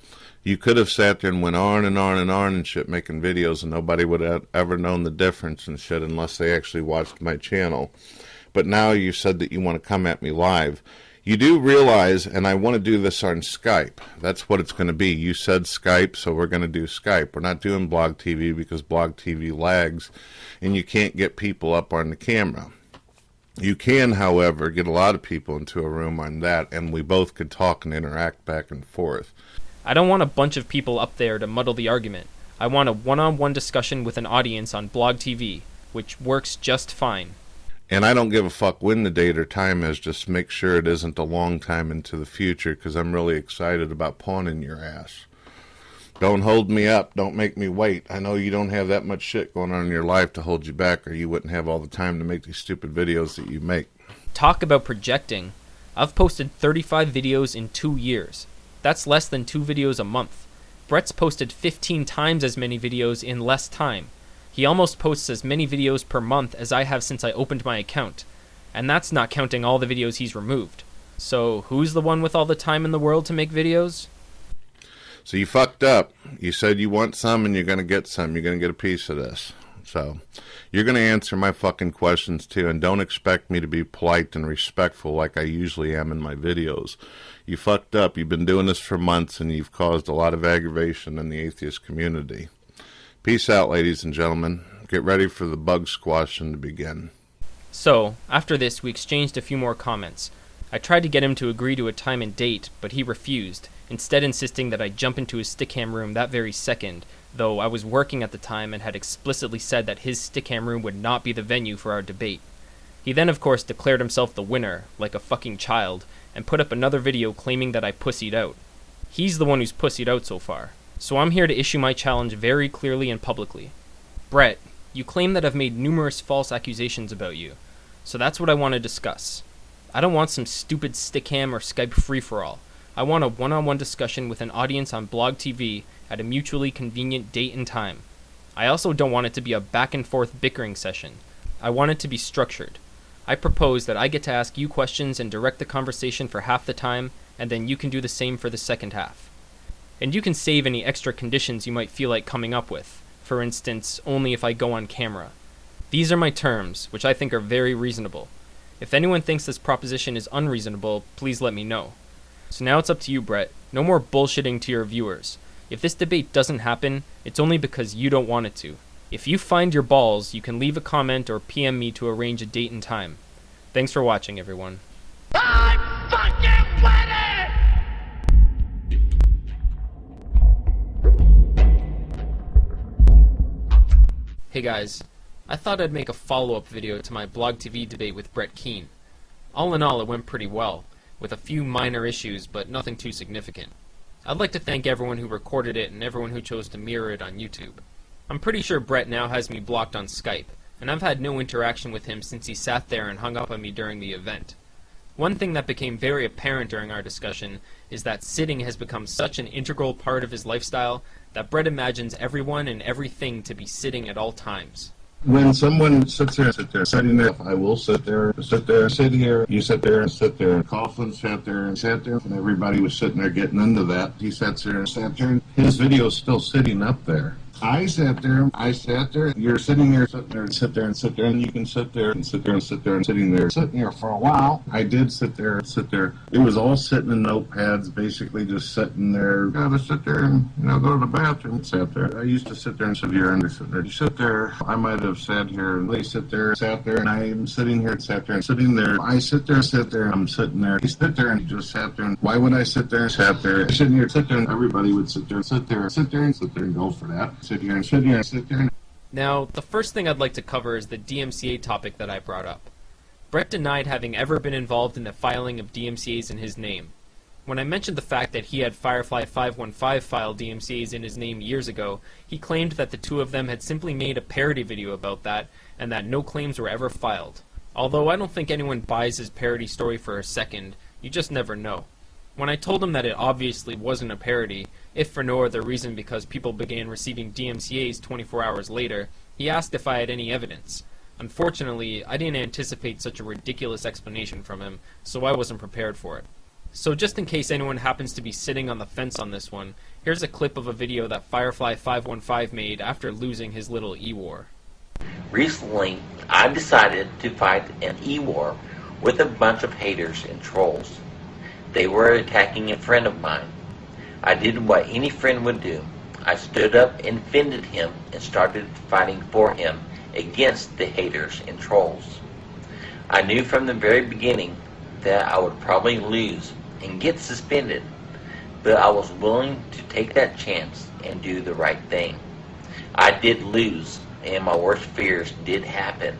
You could have sat there and went on and on and on and shit making videos, and nobody would have ever known the difference and shit unless they actually watched my channel. But now you said that you want to come at me live. You do realize, and I want to do this on Skype. That's what it's going to be. You said Skype, so we're going to do Skype. We're not doing Blog TV because Blog TV lags, and you can't get people up on the camera. You can, however, get a lot of people into a room on that, and we both could talk and interact back and forth. I don't want a bunch of people up there to muddle the argument. I want a one-on-one discussion with an audience on Blog TV, which works just fine. And I don't give a fuck when the date or time is, just make sure it isn't a long time into the future, because I'm really excited about pawning your ass. Don't hold me up. Don't make me wait. I know you don't have that much shit going on in your life to hold you back, or you wouldn't have all the time to make these stupid videos that you make. Talk about projecting. I've posted 35 videos in 2 years. That's less than 2 videos a month. Brett's posted 15 times as many videos in less time. He almost posts as many videos per month as I have since I opened my account. And that's not counting all the videos he's removed. So who's the one with all the time in the world to make videos? So you fucked up. You said you want some and you're going to get some. You're going to get a piece of this. So you're going to answer my fucking questions too, and don't expect me to be polite and respectful like I usually am in my videos. You fucked up. You've been doing this for months and you've caused a lot of aggravation in the atheist community. Peace out, ladies and gentlemen. Get ready for the bug squashing to begin. So, after this, we exchanged a few more comments. I tried to get him to agree to a time and date, but he refused, instead insisting that I jump into his stickam room that very second, though I was working at the time and had explicitly said that his stickam room would not be the venue for our debate. He then, of course, declared himself the winner, like a fucking child, and put up another video claiming that I pussied out. He's the one who's pussied out so far. So I'm here to issue my challenge very clearly and publicly. Brett, you claim that I've made numerous false accusations about you, so that's what I want to discuss. I don't want some stupid stickam or Skype free-for-all. I want a one-on-one discussion with an audience on Blog TV at a mutually convenient date and time. I also don't want it to be a back-and-forth bickering session. I want it to be structured. I propose that I get to ask you questions and direct the conversation for half the time, and then you can do the same for the second half. And you can save any extra conditions you might feel like coming up with. For instance, only if I go on camera. These are my terms, which I think are very reasonable. If anyone thinks this proposition is unreasonable, please let me know. So now it's up to you, Brett. No more bullshitting to your viewers. If this debate doesn't happen, it's only because you don't want it to. If you find your balls, you can leave a comment or PM me to arrange a date and time. Thanks for watching, everyone. I'm fucking ready! Hey guys, I thought I'd make a follow-up video to my Blog TV debate with Brett Keane. All in all, it went pretty well, with a few minor issues, but nothing too significant. I'd like to thank everyone who recorded it and everyone who chose to mirror it on YouTube. I'm pretty sure Brett now has me blocked on Skype, and I've had no interaction with him since he sat there and hung up on me during the event. One thing that became very apparent during our discussion is that sitting has become such an integral part of his lifestyle that Brett imagines everyone and everything to be sitting at all times. When someone sits there, sitting there, I will sit there, sit here, you sit there, and sit there. Coughlin sat there, and everybody was sitting there getting into that. He sat there, and his video's still sitting up there. I sat there, you're sitting there, and sit there, and you can sit there, and sitting there for a while. I did sit there. It was all sitting in notepads, basically just sitting there. Gotta sit there and, go to the bathroom. Sat there. I used to sit there and sit here, and sit there. You sit there, I might have sat here, and they sat there, and I'm sitting here, sat there, and sitting there. I sit there, I'm sitting there. You sit there, and you just sat there. And why would I sit there, sat there, sitting here, sit there, and everybody would sit there, and go for that. Sit here. Now, the first thing I'd like to cover is the DMCA topic that I brought up. Brett denied having ever been involved in the filing of DMCAs in his name. When I mentioned the fact that he had Firefly 515 file DMCAs in his name years ago, he claimed that the two of them had simply made a parody video about that, and that no claims were ever filed. Although I don't think anyone buys his parody story for a second, you just never know. When I told him that it obviously wasn't a parody, if for no other reason because people began receiving DMCAs 24 hours later, he asked if I had any evidence. Unfortunately, I didn't anticipate such a ridiculous explanation from him, so I wasn't prepared for it. So just in case anyone happens to be sitting on the fence on this one, here's a clip of a video that Firefly 515 made after losing his little E-War. Recently, I've decided to fight an E-War with a bunch of haters and trolls. They were attacking a friend of mine. I did what any friend would do. I stood up and defended him and started fighting for him against the haters and trolls. I knew from the very beginning that I would probably lose and get suspended, but I was willing to take that chance and do the right thing. I did lose, and my worst fears did happen,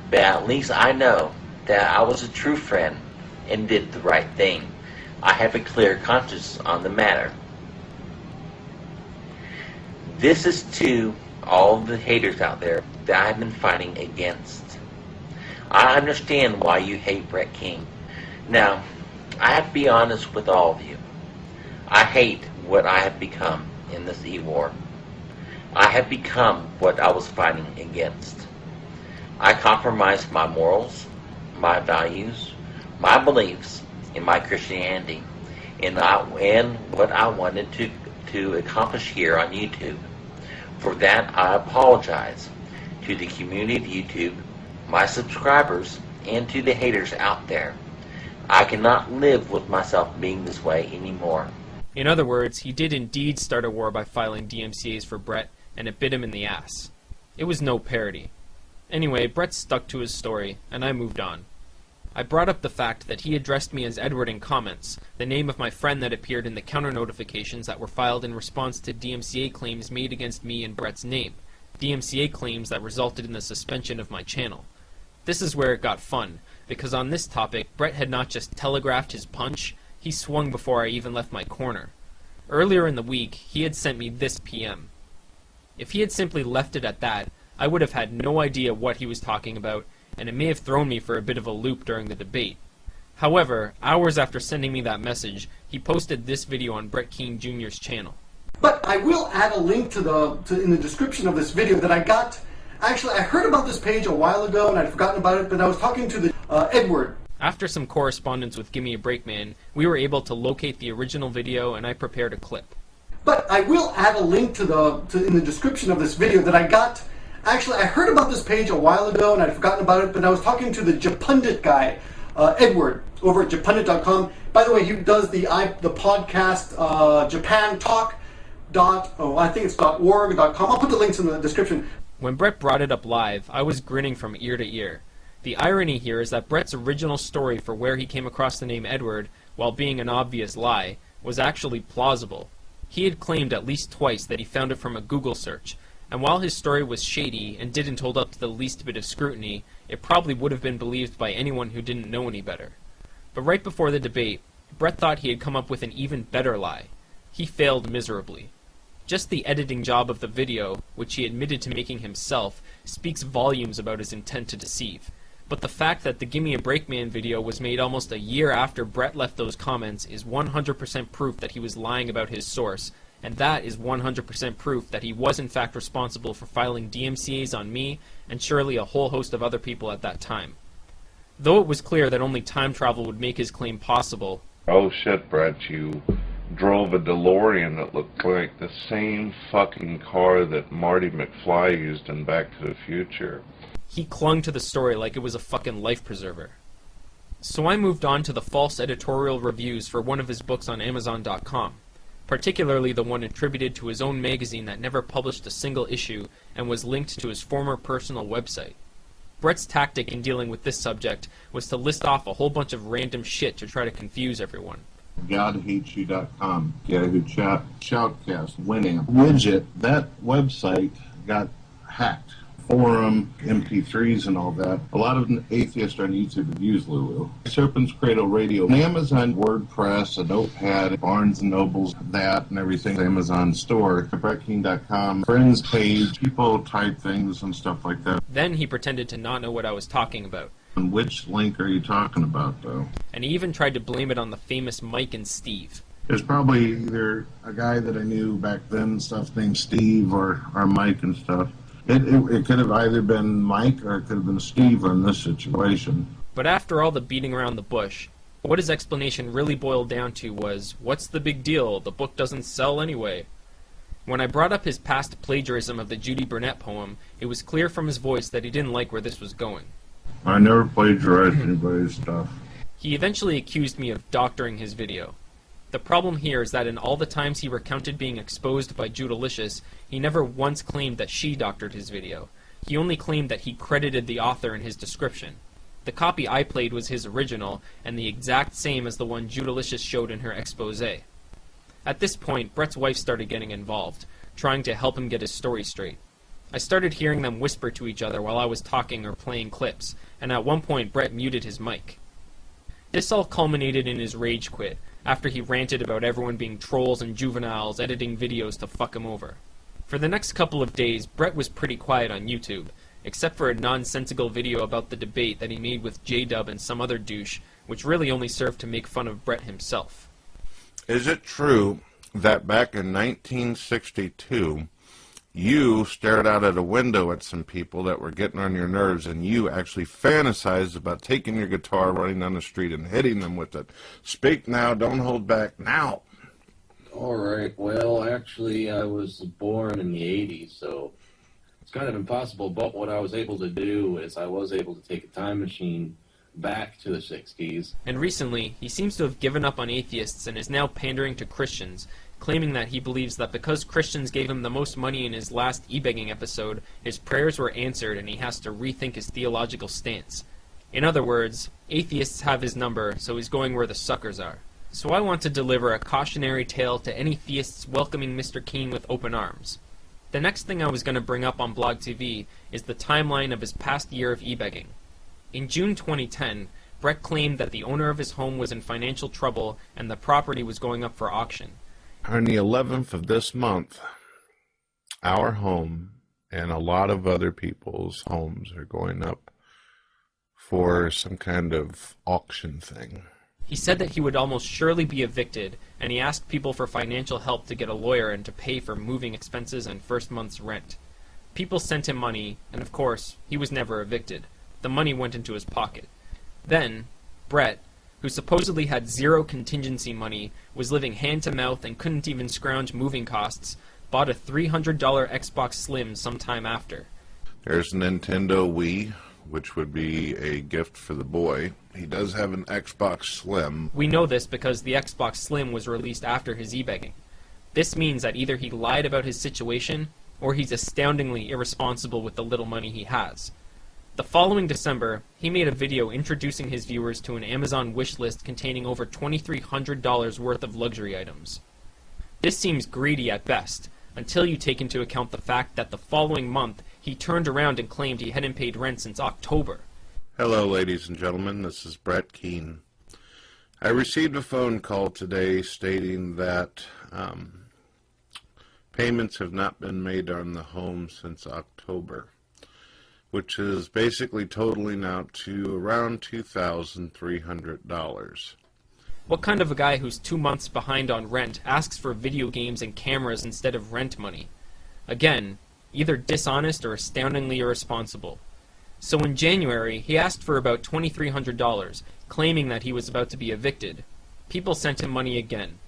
but at least I know that I was a true friend and did the right thing. I have a clear conscience on the matter. This is to all the haters out there that I've been fighting against. I understand why you hate Brett Keane. Now, I have to be honest with all of you. I hate what I have become in this e-war. I have become what I was fighting against. I compromised my morals, my values, my beliefs, and my Christianity, and what I wanted to accomplish here on YouTube. For that, I apologize to the community of YouTube, my subscribers, and to the haters out there. I cannot live with myself being this way anymore. In other words, he did indeed start a war by filing DMCAs for Brett, and it bit him in the ass. It was no parody. Anyway, Brett stuck to his story, and I moved on. I brought up the fact that he addressed me as Edward in comments, the name of my friend that appeared in the counter notifications that were filed in response to DMCA claims made against me in Brett's name, DMCA claims that resulted in the suspension of my channel. This is where it got fun, because on this topic, Brett had not just telegraphed his punch, he swung before I even left my corner. Earlier in the week, he had sent me this PM. If he had simply left it at that, I would have had no idea what he was talking about, and it may have thrown me for a bit of a loop during the debate. However, hours after sending me that message, he posted this video on Brett Keane Jr.'s channel. But I will add a link in the description of this video that I got. Actually, I heard about this page a while ago and I'd forgotten about it, but I was talking to the Edward. After some correspondence with Gimme a Break Man, we were able to locate the original video and I prepared a clip. But I will add a link in the description of this video that I got. Actually, I heard about this page a while ago and I'd forgotten about it, but I was talking to the Japundit guy, Edward, over at Japundit.com. By the way, he does the podcast Japan Talk. I think it's .org.com. I'll put the links in the description. When Brett brought it up live, I was grinning from ear to ear. The irony here is that Brett's original story for where he came across the name Edward, while being an obvious lie, was actually plausible. He had claimed at least twice that he found it from a Google search, and while his story was shady and didn't hold up to the least bit of scrutiny, it probably would have been believed by anyone who didn't know any better. But right before the debate, Brett thought he had come up with an even better lie. He failed miserably. Just the editing job of the video, which he admitted to making himself, speaks volumes about his intent to deceive. But the fact that the Gimme a Break Man video was made almost a year after Brett left those comments is 100% proof that he was lying about his source, and that is 100% proof that he was in fact responsible for filing DMCAs on me and surely a whole host of other people at that time. Though it was clear that only time travel would make his claim possible. Oh shit, Brett, you drove a DeLorean that looked like the same fucking car that Marty McFly used in Back to the Future. He clung to the story like it was a fucking life preserver. So I moved on to the false editorial reviews for one of his books on Amazon.com, particularly the one attributed to his own magazine that never published a single issue and was linked to his former personal website. Brett's tactic in dealing with this subject was to list off a whole bunch of random shit to try to confuse everyone. GodHatesYou.com, Yahoo Chat, Shoutcast, Winamp, Widget, that website got hacked. Forum, MP3s, and all that. A lot of atheists on YouTube have used Lulu. Serpent's Cradle Radio, Amazon, WordPress, a Notepad, Barnes & Noble's, that and everything. Amazon store, BrettKeane.com, friends page, people type things and stuff like that. Then he pretended to not know what I was talking about. And which link are you talking about, though? And he even tried to blame it on the famous Mike and Steve. There's probably either a guy that I knew back then and stuff named Steve or Mike and stuff. It could have either been Mike or it could have been Steve in this situation. But after all the beating around the bush, what his explanation really boiled down to was, what's the big deal? The book doesn't sell anyway. When I brought up his past plagiarism of the Judy Burnett poem, it was clear from his voice that he didn't like where this was going. I never plagiarized anybody's stuff. He eventually accused me of doctoring his video. The problem here is that in all the times he recounted being exposed by Judalicious, he never once claimed that she doctored his video. He only claimed that he credited the author in his description. The copy I played was his original, and the exact same as the one Judalicious showed in her expose. At this point, Brett's wife started getting involved, trying to help him get his story straight. I started hearing them whisper to each other while I was talking or playing clips, and at one point Brett muted his mic. This all culminated in his rage quit, after he ranted about everyone being trolls and juveniles editing videos to fuck him over. For the next couple of days, Brett was pretty quiet on YouTube, except for a nonsensical video about the debate that he made with Straightd0pe and some other douche, which really only served to make fun of Brett himself. Is it true that back in 1962, you stared out at a window at some people that were getting on your nerves, and you actually fantasized about taking your guitar, running down the street, and hitting them with it? Speak now, don't hold back now. All right, well, actually, I was born in the 80s, so it's kind of impossible, but what I was able to do is I was able to take a time machine back to the 60s. And recently, he seems to have given up on atheists and is now pandering to Christians, claiming that he believes that because Christians gave him the most money in his last e-begging episode, his prayers were answered and he has to rethink his theological stance. In other words, atheists have his number, so he's going where the suckers are. So I want to deliver a cautionary tale to any theists welcoming Mr. Keane with open arms. The next thing I was going to bring up on Blog TV is the timeline of his past year of e-begging. In June 2010, Brett claimed that the owner of his home was in financial trouble and the property was going up for auction. On the 11th of this month, our home and a lot of other people's homes are going up for some kind of auction thing. He said that he would almost surely be evicted, and he asked people for financial help to get a lawyer and to pay for moving expenses and first month's rent. People sent him money, and of course, he was never evicted. The money went into his pocket. Then, Brett, who supposedly had zero contingency money, was living hand-to-mouth and couldn't even scrounge moving costs, bought a $300 Xbox Slim sometime after. There's a Nintendo Wii, which would be a gift for the boy. He does have an Xbox Slim. We know this because the Xbox Slim was released after his e-begging. This means that either he lied about his situation, or he's astoundingly irresponsible with the little money he has. The following December, he made a video introducing his viewers to an Amazon wish list containing over $2,300 worth of luxury items. This seems greedy at best, until you take into account the fact that the following month, he turned around and claimed he hadn't paid rent since October. Hello, ladies and gentlemen, this is Brett Keane. I received a phone call today stating that payments have not been made on the home since October, which is basically totaling out to around $2,300. What kind of a guy who's 2 months behind on rent asks for video games and cameras instead of rent money? Again, either dishonest or astoundingly irresponsible. So in January, he asked for about $2,300, claiming that he was about to be evicted. People sent him money again.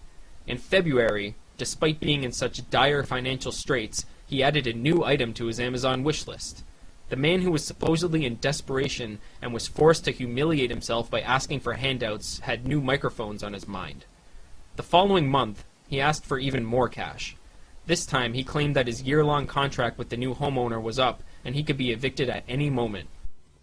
In February, despite being in such dire financial straits, he added a new item to his Amazon wish list. The man who was supposedly in desperation and was forced to humiliate himself by asking for handouts had new microphones on his mind. The following month, he asked for even more cash. This time, he claimed that his year-long contract with the new homeowner was up and he could be evicted at any moment.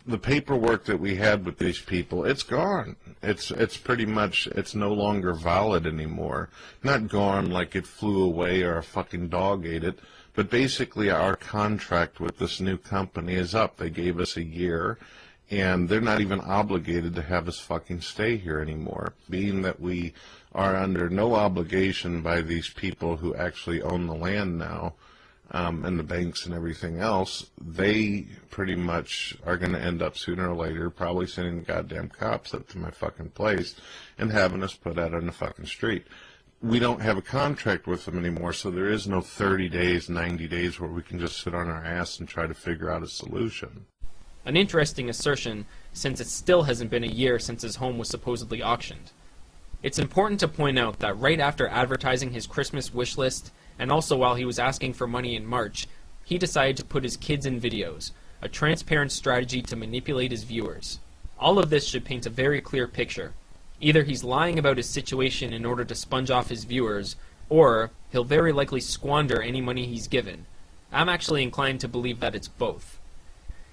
The paperwork that we had with these people, it's gone. It's pretty much, it's no longer valid anymore. Not gone like it flew away or a fucking dog ate it. But basically, our contract with this new company is up. They gave us a year, and they're not even obligated to have us fucking stay here anymore. Being that we are under no obligation by these people who actually own the land now, and the banks and everything else, they pretty much are going to end up sooner or later probably sending the goddamn cops up to my fucking place and having us put out on the fucking street. We don't have a contract with them anymore, so there is no 30 days, 90 days where we can just sit on our ass and try to figure out a solution. An interesting assertion, since it still hasn't been a year since his home was supposedly auctioned. It's important to point out that right after advertising his Christmas wish list, and also while he was asking for money in March, he decided to put his kids in videos, a transparent strategy to manipulate his viewers. All of this should paint a very clear picture. Either he's lying about his situation in order to sponge off his viewers, or he'll very likely squander any money he's given. I'm actually inclined to believe that it's both.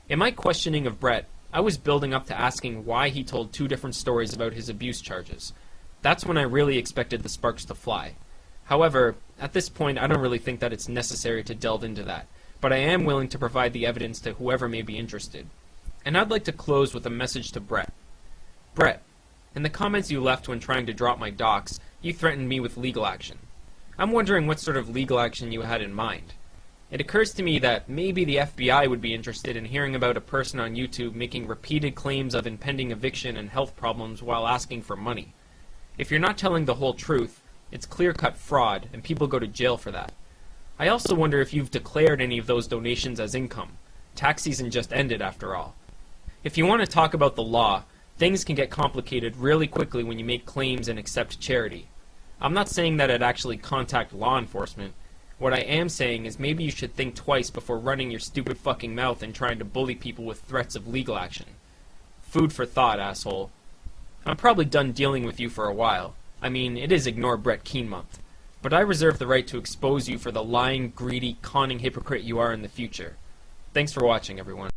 In my questioning of Brett, I was building up to asking why he told two different stories about his abuse charges. That's when I really expected the sparks to fly. However, at this point I don't really think that it's necessary to delve into that, but I am willing to provide the evidence to whoever may be interested. And I'd like to close with a message to Brett. Brett, in the comments you left when trying to drop my docs, you threatened me with legal action. I'm wondering what sort of legal action you had in mind. It occurs to me that maybe the FBI would be interested in hearing about a person on YouTube making repeated claims of impending eviction and health problems while asking for money. If you're not telling the whole truth, it's clear-cut fraud, and people go to jail for that. I also wonder if you've declared any of those donations as income. Tax season just ended, after all. If you want to talk about the law, things can get complicated really quickly when you make claims and accept charity. I'm not saying that I'd actually contact law enforcement. What I am saying is maybe you should think twice before running your stupid fucking mouth and trying to bully people with threats of legal action. Food for thought, asshole. I'm probably done dealing with you for a while. I mean, it is Ignore Brett Keane month. But I reserve the right to expose you for the lying, greedy, conning hypocrite you are in the future. Thanks for watching, everyone.